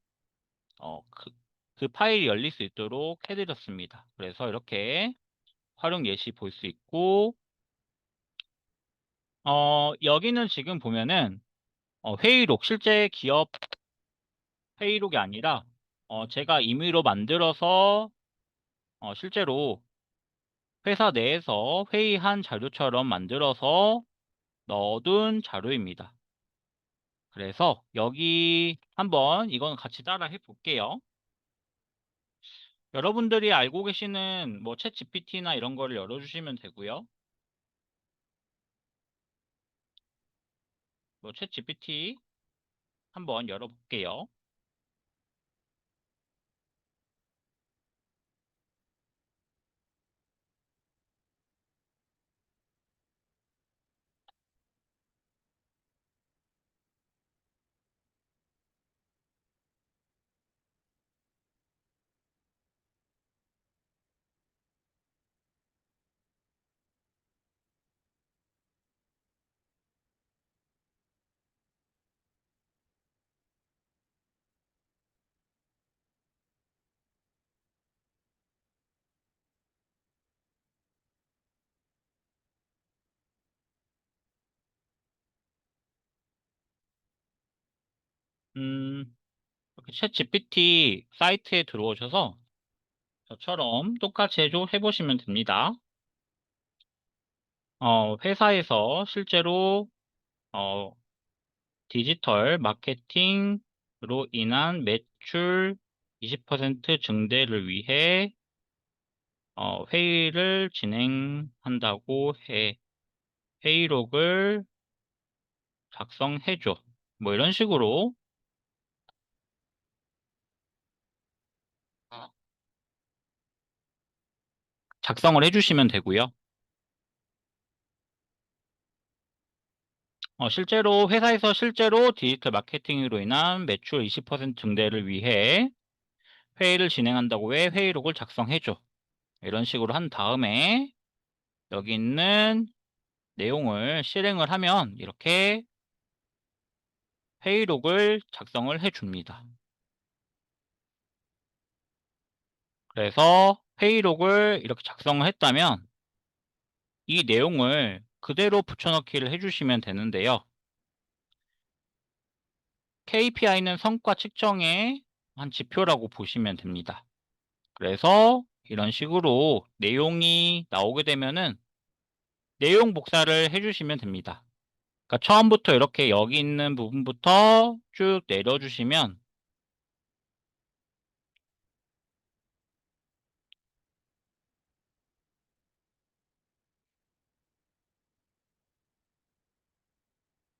그 파일이 열릴 수 있도록 해드렸습니다. 그래서 이렇게 활용 예시 볼 수 있고 여기는 지금 보면은 회의록 실제 기업 회의록이 아니라 제가 임의로 만들어서 실제로 회사 내에서 회의한 자료처럼 만들어서 넣어둔 자료입니다. 그래서 여기 한번 이건 같이 따라 해볼게요. 여러분들이 알고 계시는 뭐 챗 GPT나 이런 거를 열어주시면 되고요. 뭐 챗 GPT 한번 열어볼게요. 이렇게 챗 GPT 사이트에 들어오셔서 저처럼 똑같이 해보시면 됩니다. 회사에서 실제로 디지털 마케팅으로 인한 매출 20% 증대를 위해 회의를 진행한다고 해. 회의록을 작성해줘. 뭐 이런 식으로 작성을 해주시면 되고요. 실제로 회사에서 실제로 디지털 마케팅으로 인한 매출 20% 증대를 위해 회의를 진행한다고 해 회의록을 작성해줘. 이런 식으로 한 다음에 여기 있는 내용을 실행을 하면 이렇게 회의록을 작성을 해줍니다. 그래서 회의록을 이렇게 작성을 했다면 이 내용을 그대로 붙여넣기를 해주시면 되는데요. KPI는 성과 측정의 한 지표라고 보시면 됩니다. 그래서 이런 식으로 내용이 나오게 되면은 내용 복사를 해주시면 됩니다. 그러니까 처음부터 이렇게 여기 있는 부분부터 쭉 내려주시면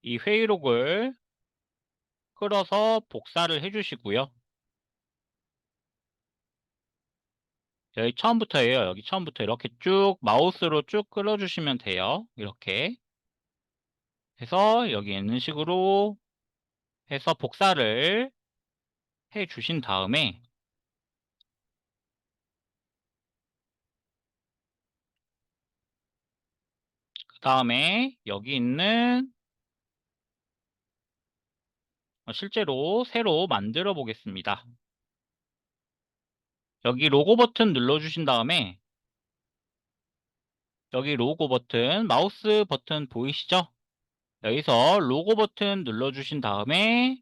이 회의록을 끌어서 복사를 해주시고요. 여기 처음부터예요. 여기 처음부터 이렇게 쭉 마우스로 쭉 끌어주시면 돼요. 이렇게 해서 여기 있는 식으로 해서 복사를 해 주신 다음에 그 다음에 여기 있는 실제로 새로 만들어 보겠습니다. 여기 로고 버튼 눌러 주신 다음에 여기 로고 버튼 마우스 버튼 보이시죠? 여기서 로고 버튼 눌러 주신 다음에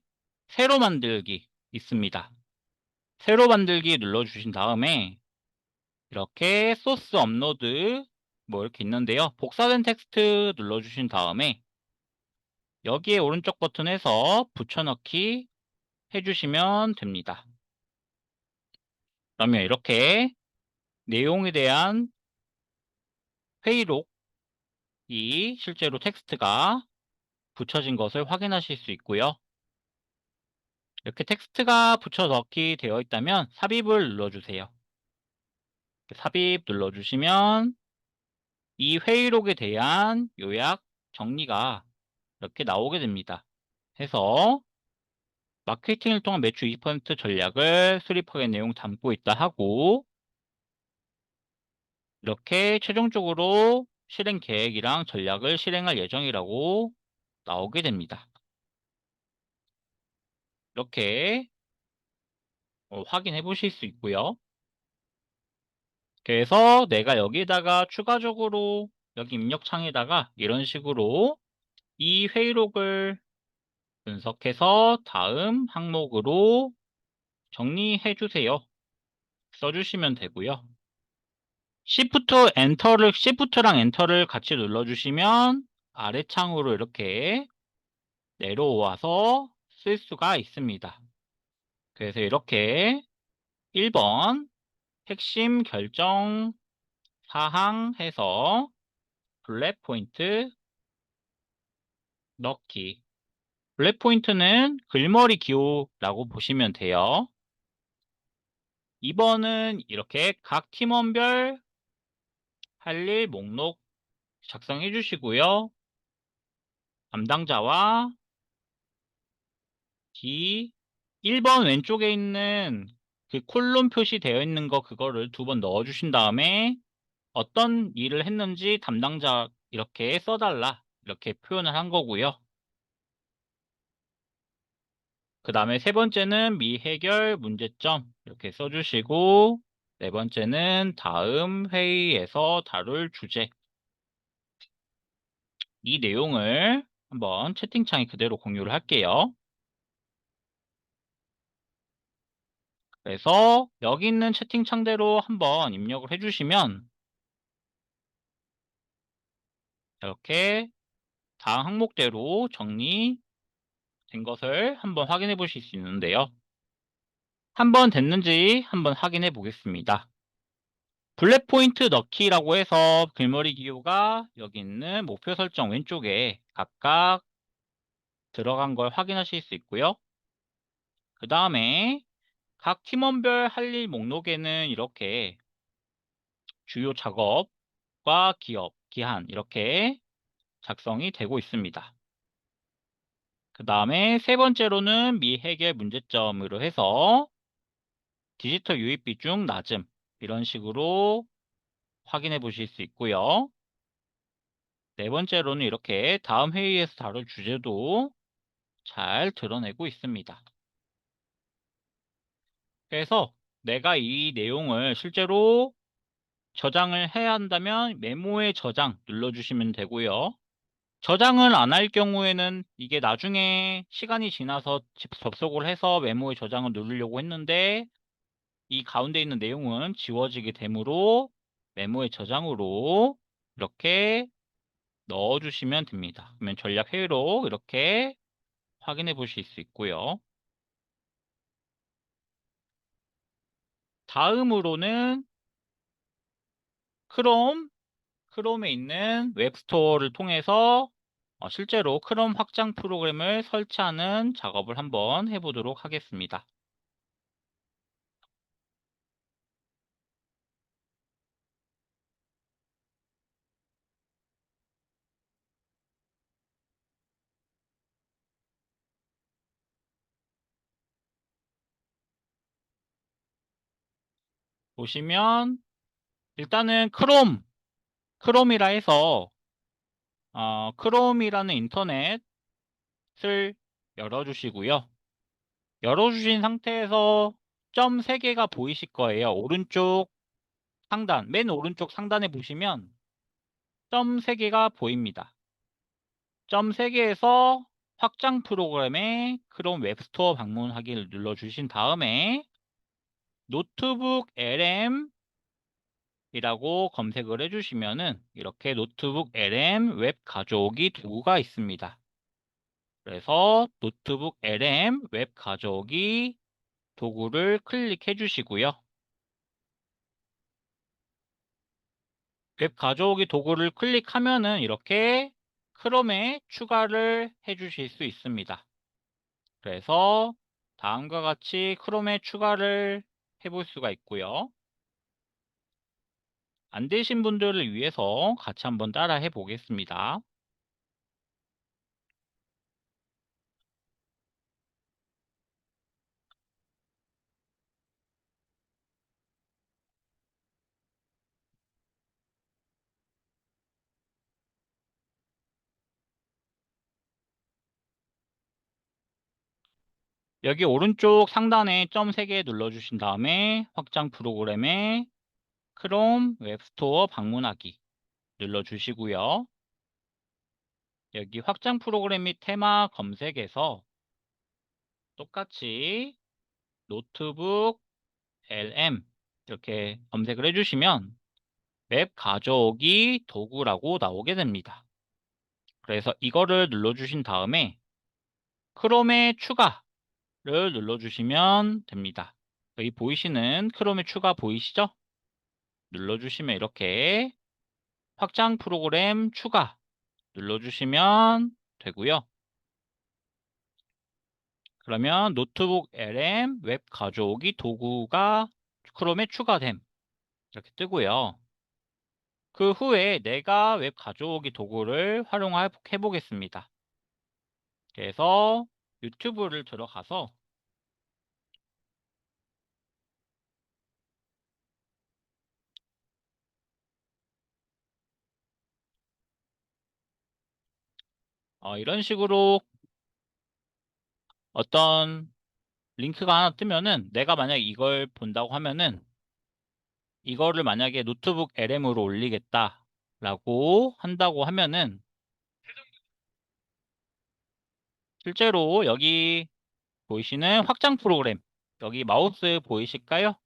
새로 만들기 있습니다. 새로 만들기 눌러 주신 다음에 이렇게 소스 업로드 뭐 이렇게 있는데요. 복사된 텍스트 눌러 주신 다음에 여기에 오른쪽 버튼에서 붙여넣기 해주시면 됩니다. 그러면 이렇게 내용에 대한 회의록이 실제로 텍스트가 붙여진 것을 확인하실 수 있고요. 이렇게 텍스트가 붙여넣기 되어 있다면 삽입을 눌러주세요. 삽입 눌러주시면 이 회의록에 대한 요약 정리가 이렇게 나오게 됩니다. 해서 마케팅을 통한 매출 20% 전략을 수립하게 내용 담고 있다 하고 이렇게 최종적으로 실행 계획이랑 전략을 실행할 예정이라고 나오게 됩니다. 이렇게 확인해 보실 수 있고요. 그래서 내가 여기다가 추가적으로 여기 입력창에다가 이런 식으로 이 회의록을 분석해서 다음 항목으로 정리해 주세요. 써주시면 되고요. Shift랑 엔터를 같이 눌러주시면 아래창으로 이렇게 내려와서 쓸 수가 있습니다. 그래서 이렇게 1번 핵심 결정 사항 해서 블랙 포인트 넣기. 블랙 포인트는 글머리 기호라고 보시면 돼요. 2번은 이렇게 각 팀원별 할 일 목록 작성해 주시고요. 담당자와 1번 왼쪽에 있는 그 콜론 표시되어 있는 거 그거를 2번 넣어 주신 다음에 어떤 일을 했는지 담당자 이렇게 써달라 이렇게 표현을 한 거고요. 그 다음에 세 번째는 미해결 문제점 이렇게 써주시고 네 번째는 다음 회의에서 다룰 주제 이 내용을 한번 채팅창에 그대로 공유를 할게요. 그래서 여기 있는 채팅창대로 한번 입력을 해주시면 이렇게 다음 항목대로 정리된 것을 한번 확인해 보실 수 있는데요. 한번 됐는지 한번 확인해 보겠습니다. 블랙 포인트 넣기라고 해서 글머리 기호가 여기 있는 목표 설정 왼쪽에 각각 들어간 걸 확인하실 수 있고요. 그 다음에 각 팀원별 할 일 목록에는 이렇게 주요 작업과 기업, 기한 이렇게 작성이 되고 있습니다. 그 다음에 세 번째로는 미해결 문제점으로 해서 디지털 유입 비중 낮음 이런 식으로 확인해 보실 수 있고요. 네 번째로는 이렇게 다음 회의에서 다룰 주제도 잘 드러내고 있습니다. 그래서 내가 이 내용을 실제로 저장을 해야 한다면 메모에 저장 눌러주시면 되고요. 저장을 안 할 경우에는 이게 나중에 시간이 지나서 접속을 해서 메모에 저장을 누르려고 했는데 이 가운데 있는 내용은 지워지게 되므로 메모의 저장으로 이렇게 넣어주시면 됩니다. 그러면 전략 회의로 이렇게 확인해 보실 수 있고요. 다음으로는 크롬에 있는 웹스토어를 통해서 실제로 크롬 확장 프로그램을 설치하는 작업을 한번 해보도록 하겠습니다. 보시면 일단은 크롬이라 해서 크롬이라는 인터넷을 열어주시고요. 열어주신 상태에서 점 3개가 보이실 거예요. 오른쪽 상단, 맨 오른쪽 상단에 보시면 점 3개가 보입니다. 점 3개에서 확장 프로그램에 크롬 웹스토어 방문하기를 눌러주신 다음에 노트북 LM 이라고 검색을 해주시면은 이렇게 노트북 LM 웹 가져오기 도구가 있습니다. 그래서 노트북 LM 웹 가져오기 도구를 클릭해 주시고요. 웹 가져오기 도구를 클릭하면은 이렇게 크롬에 추가를 해 주실 수 있습니다. 그래서 다음과 같이 크롬에 추가를 해볼 수가 있고요. 안 되신 분들을 위해서 같이 한번 따라 해 보겠습니다. 여기 오른쪽 상단에 점 3개 눌러주신 다음에 확장 프로그램에 크롬 웹스토어 방문하기 눌러주시고요. 여기 확장 프로그램 및 테마 검색에서 똑같이 노트북 LM 이렇게 검색을 해주시면 웹 가져오기 도구라고 나오게 됩니다. 그래서 이거를 눌러주신 다음에 크롬에 추가를 눌러주시면 됩니다. 여기 보이시는 크롬에 추가 보이시죠? 눌러주시면 이렇게 확장 프로그램 추가 눌러주시면 되고요. 그러면 노트북 LM 웹 가져오기 도구가 크롬에 추가됨 이렇게 뜨고요. 그 후에 내가 웹 가져오기 도구를 활용해 보겠습니다. 그래서 유튜브를 들어가서 이런 식으로 어떤 링크가 하나 뜨면은 내가 만약에 이걸 본다고 하면은 이거를 만약에 노트북 LM으로 올리겠다라고 한다고 하면은 실제로 여기 보이시는 확장 프로그램 여기 마우스 보이실까요?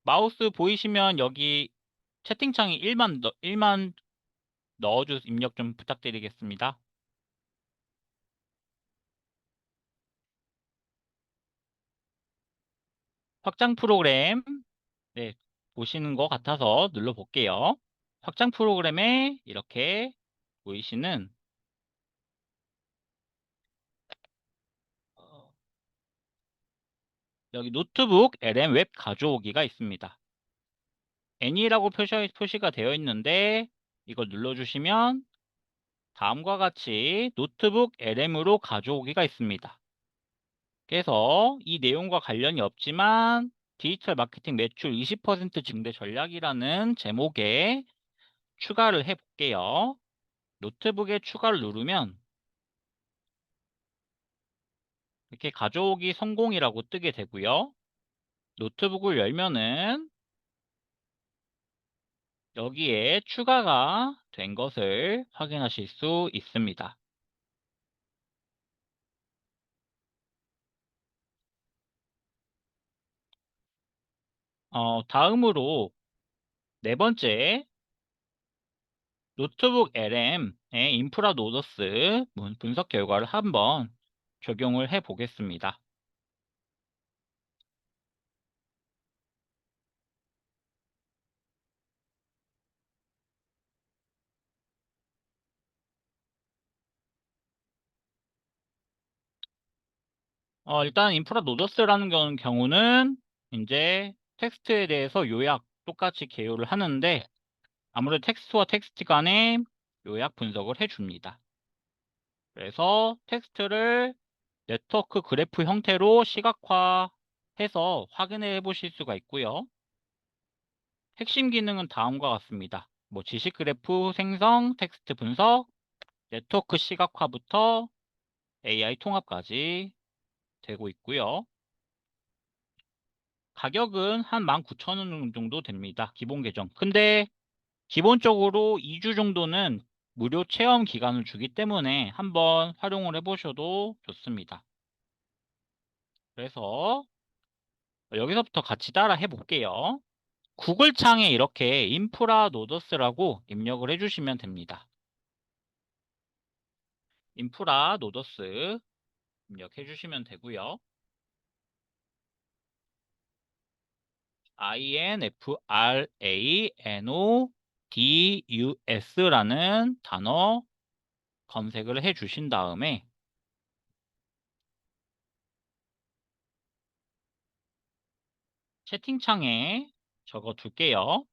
마우스 보이시면 여기 채팅창이 1만 입력 좀 부탁드리겠습니다. 확장 프로그램, 네, 보시는 것 같아서 눌러볼게요. 확장 프로그램에 이렇게 보이시는 어, 여기 노트북 LM 웹 가져오기가 있습니다. N이라고 표시가 되어 있는데 이걸 눌러주시면 다음과 같이 노트북 LM으로 가져오기가 있습니다. 그래서 이 내용과 관련이 없지만 디지털 마케팅 매출 20% 증대 전략이라는 제목에 추가를 해 볼게요. 노트북에 추가를 누르면 이렇게 가져오기 성공이라고 뜨게 되고요. 노트북을 열면은 여기에 추가가 된 것을 확인하실 수 있습니다. 다음으로 네 번째 노트북 LM의 인프라 노더스 분석 결과를 한번 적용을 해 보겠습니다. 일단 인프라 노더스라는 경우는 이제 텍스트에 대해서 요약 똑같이 개요를 하는데 아무래도 텍스트와 텍스트 간에 요약 분석을 해줍니다. 그래서 텍스트를 네트워크 그래프 형태로 시각화해서 확인해 보실 수가 있고요. 핵심 기능은 다음과 같습니다. 지식 그래프 생성, 텍스트 분석, 네트워크 시각화부터 AI 통합까지 되고 있고요. 가격은 한 19,000원 정도 됩니다. 기본 계정. 근데 기본적으로 2주 정도는 무료 체험 기간을 주기 때문에 한번 활용을 해보셔도 좋습니다. 그래서 여기서부터 같이 따라 해볼게요. 구글 창에 이렇게 인프라 노더스라고 입력을 해주시면 됩니다. 인프라 노더스 입력해 주시면 되고요. INFRANODUS라는 단어 검색을 해 주신 다음에 채팅창에 적어 둘게요.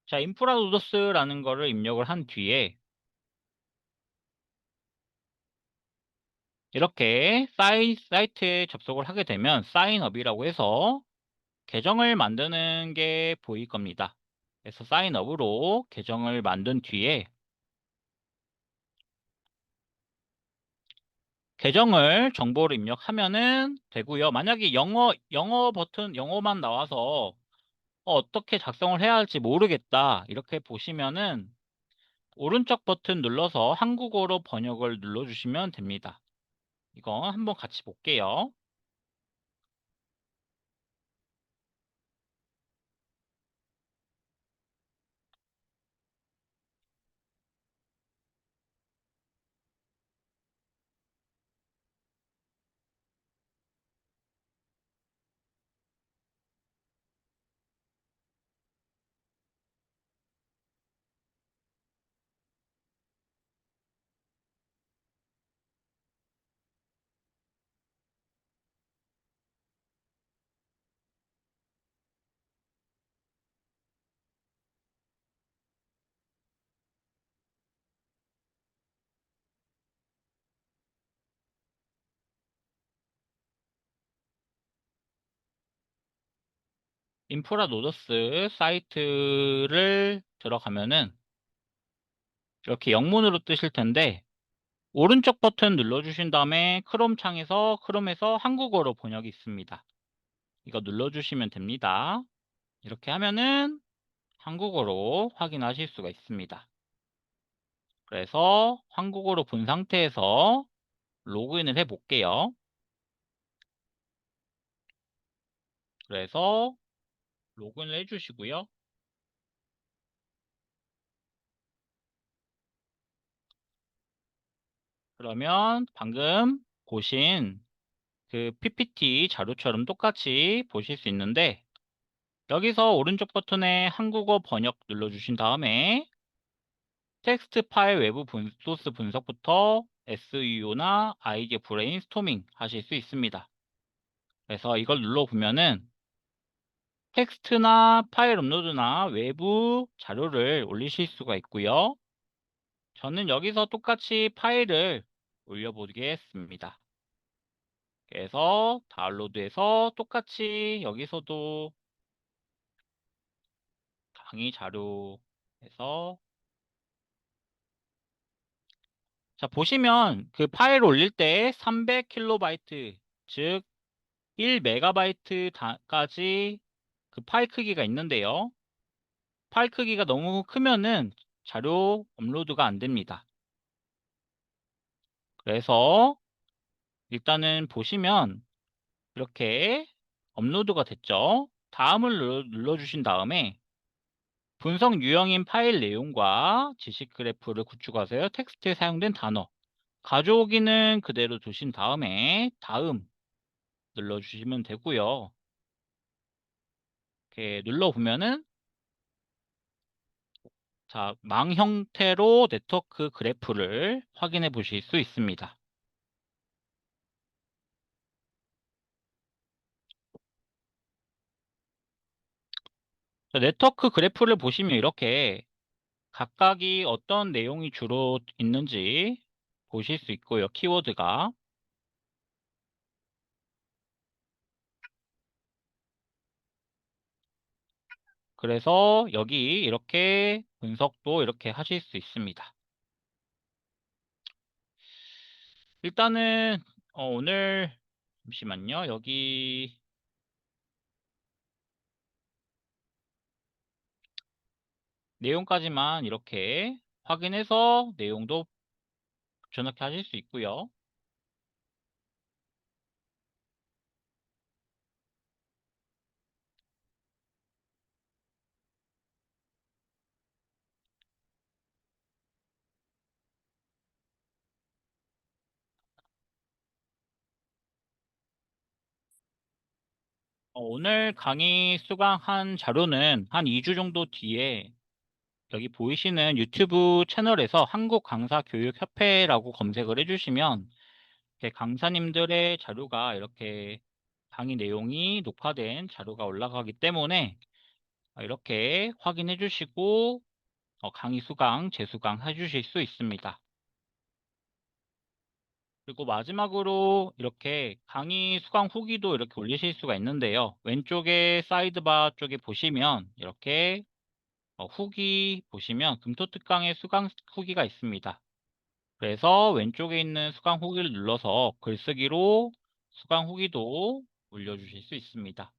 자, 인프라 노더스라는 거를 입력을 한 뒤에 이렇게 사이트에 접속을 하게 되면 사인업이라고 해서 계정을 만드는 게 보일 겁니다. 그래서 사인업으로 계정을 만든 뒤에 계정을 정보를 입력하면은 되고요. 만약에 영어 버튼, 영어만 나와서 어떻게 작성을 해야 할지 모르겠다. 이렇게 보시면은 오른쪽 버튼 눌러서 한국어로 번역을 눌러주시면 됩니다. 이거 한번 같이 볼게요. 인프라 노더스 사이트를 들어가면은 이렇게 영문으로 뜨실 텐데 오른쪽 버튼 눌러주신 다음에 크롬 창에서 크롬에서 한국어로 번역이 있습니다. 이거 눌러주시면 됩니다. 이렇게 하면은 한국어로 확인하실 수가 있습니다. 그래서 한국어로 본 상태에서 로그인을 해 볼게요. 그래서 로그인을 해 주시고요. 그러면 방금 보신 그 PPT 자료처럼 똑같이 보실 수 있는데 여기서 오른쪽 버튼에 한국어 번역 눌러주신 다음에 텍스트 파일 외부 소스 분석부터 SEO나 아이디어 브레인스토밍 하실 수 있습니다. 그래서 이걸 눌러보면은 텍스트나 파일 업로드나 외부 자료를 올리실 수가 있고요. 저는 여기서 똑같이 파일을 올려보겠습니다. 그래서 다운로드해서 똑같이 여기서도 강의 자료에서 자 보시면 그 파일 올릴 때 300KB 즉 1MB까지 그 파일 크기가 있는데요. 파일 크기가 너무 크면은 자료 업로드가 안 됩니다. 그래서 일단은 보시면 이렇게 업로드가 됐죠. 다음을 눌러주신 다음에 분석 유형인 파일 내용과 지식 그래프를 구축하세요. 텍스트에 사용된 단어. 가져오기는 그대로 두신 다음에 다음 눌러주시면 되고요. 이렇게 눌러보면은 자, 망 형태로 네트워크 그래프를 확인해 보실 수 있습니다. 자, 네트워크 그래프를 보시면 이렇게 각각이 어떤 내용이 주로 있는지 보실 수 있고요. 키워드가. 그래서 여기 이렇게 분석도 이렇게 하실 수 있습니다. 일단은 오늘 잠시만요. 여기 내용까지만 이렇게 확인해서 내용도 붙여넣기 하실 수 있고요. 오늘 강의 수강한 자료는 한 2주 정도 뒤에 여기 보이시는 유튜브 채널에서 한국강사교육협회라고 검색을 해주시면 이렇게 강사님들의 자료가 이렇게 강의 내용이 녹화된 자료가 올라가기 때문에 이렇게 확인해 주시고 강의 수강, 재수강 해주실 수 있습니다. 그리고 마지막으로 이렇게 강의 수강 후기도 이렇게 올리실 수가 있는데요. 왼쪽에 사이드바 쪽에 보시면 이렇게 후기 보시면 금토특강의 수강 후기가 있습니다. 그래서 왼쪽에 있는 수강 후기를 눌러서 글쓰기로 수강 후기도 올려주실 수 있습니다.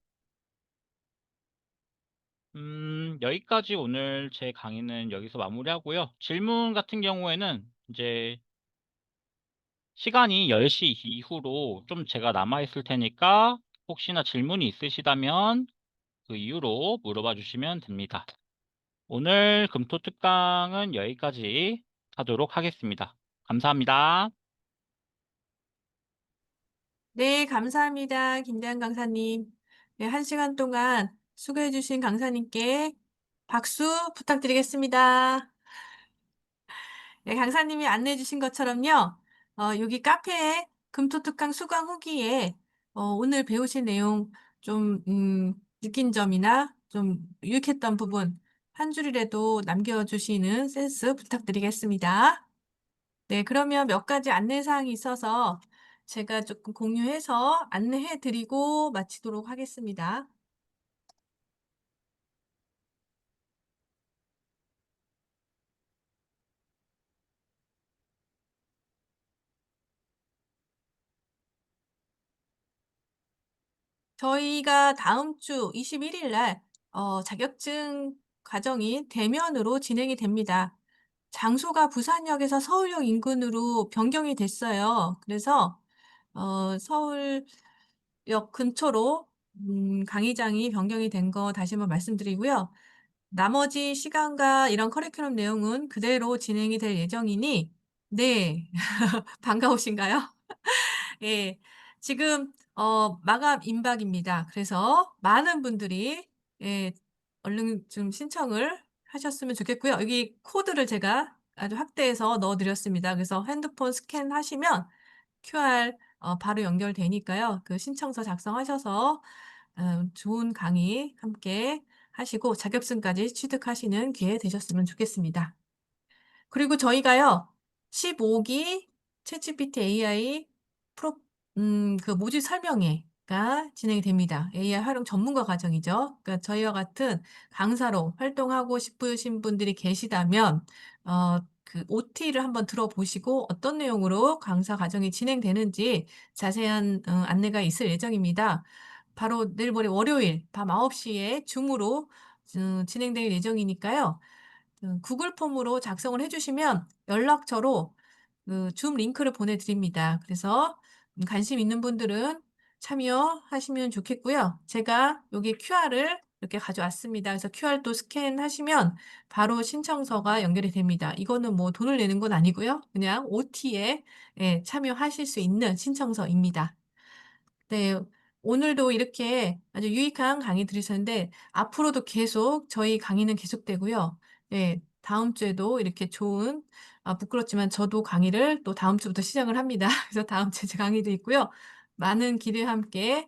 여기까지 오늘 제 강의는 여기서 마무리하고요. 질문 같은 경우에는 이제 시간이 10시 이후로 좀 제가 남아있을 테니까 혹시나 질문이 있으시다면 그 이후로 물어봐 주시면 됩니다. 오늘 금토특강은 여기까지 하도록 하겠습니다. 감사합니다. 네, 감사합니다. 김대한 강사님. 네, 1시간 동안 수고해주신 강사님께 박수 부탁드리겠습니다. 네, 강사님이 안내해 주신 것처럼요. 여기 카페에 금토특강 수강 후기에 오늘 배우신 내용 좀 느낀 점이나 좀 유익했던 부분 한 줄이라도 남겨주시는 센스 부탁드리겠습니다. 네, 그러면 몇 가지 안내사항이 있어서 제가 조금 공유해서 안내해 드리고 마치도록 하겠습니다. 저희가 다음 주 21일 날 자격증 과정이 대면으로 진행이 됩니다. 장소가 부산역에서 서울역 인근으로 변경이 됐어요. 그래서 서울역 근처로 강의장이 변경이 된 거 다시 한번 말씀드리고요. 나머지 시간과 이런 커리큘럼 내용은 그대로 진행이 될 예정이니 네. 반가우신가요? 예. 지금 마감 임박입니다. 그래서 많은 분들이 예 얼른 좀 신청을 하셨으면 좋겠고요. 여기 코드를 제가 아주 확대해서 넣어 드렸습니다. 그래서 핸드폰 스캔하시면 QR 바로 연결되니까요. 그 신청서 작성하셔서 좋은 강의 함께 하시고 자격증까지 취득하시는 기회 되셨으면 좋겠습니다. 그리고 저희가요. 15기 챗GPT AI 프로 그 모집 설명회가 진행이 됩니다. AI 활용 전문가 과정이죠. 그러니까 저희와 같은 강사로 활동하고 싶으신 분들이 계시다면 그 OT를 한번 들어보시고 어떤 내용으로 강사 과정이 진행되는지 자세한 안내가 있을 예정입니다. 바로 내일 모레 월요일 밤 9시에 줌으로 진행될 예정이니까요. 구글 폼으로 작성을 해 주시면 연락처로 그 줌 링크를 보내드립니다. 그래서 관심 있는 분들은 참여하시면 좋겠고요. 제가 여기 QR을 이렇게 가져왔습니다. 그래서 QR도 스캔하시면 바로 신청서가 연결이 됩니다. 이거는 뭐 돈을 내는 건 아니고요. 그냥 OT에 예, 참여하실 수 있는 신청서입니다. 네. 오늘도 이렇게 아주 유익한 강의 들으셨는데 앞으로도 계속 저희 강의는 계속되고요. 네. 다음 주에도 이렇게 좋은 부끄럽지만 저도 강의를 또 다음 주부터 시작을 합니다. 그래서 다음 주에 제 강의도 있고요. 많은 기대와 함께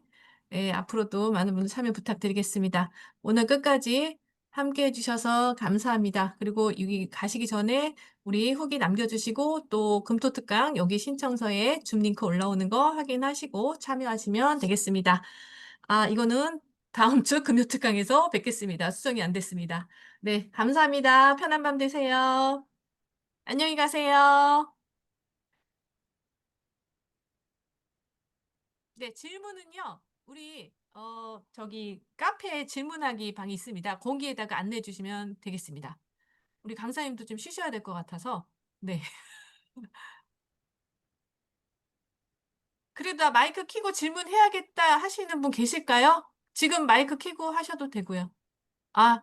예 앞으로도 많은 분들 참여 부탁드리겠습니다. 오늘 끝까지 함께 해 주셔서 감사합니다. 그리고 여기 가시기 전에 우리 후기 남겨주시고 또 금토특강 여기 신청서에 줌 링크 올라오는 거 확인하시고 참여하시면 되겠습니다. 이거는 다음 주 금요특강에서 뵙겠습니다. 수정이 안 됐습니다. 네, 감사합니다. 편한 밤 되세요. 안녕히 가세요. 네, 질문은요. 우리 저기 카페에 질문하기 방이 있습니다. 거기에다가 안내해 주시면 되겠습니다. 우리 강사님도 좀 쉬셔야 될 것 같아서. 네. 그래도 나 마이크 켜고 질문해야겠다 하시는 분 계실까요? 지금 마이크 켜고 하셔도 되고요. 아,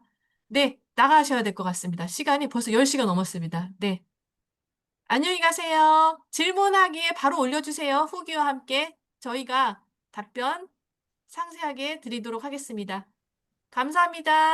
네. 나가셔야 될 것 같습니다. 시간이 벌써 10시가 넘었습니다. 네. 안녕히 가세요. 질문하기에 바로 올려주세요. 후기와 함께 저희가 답변 상세하게 드리도록 하겠습니다. 감사합니다.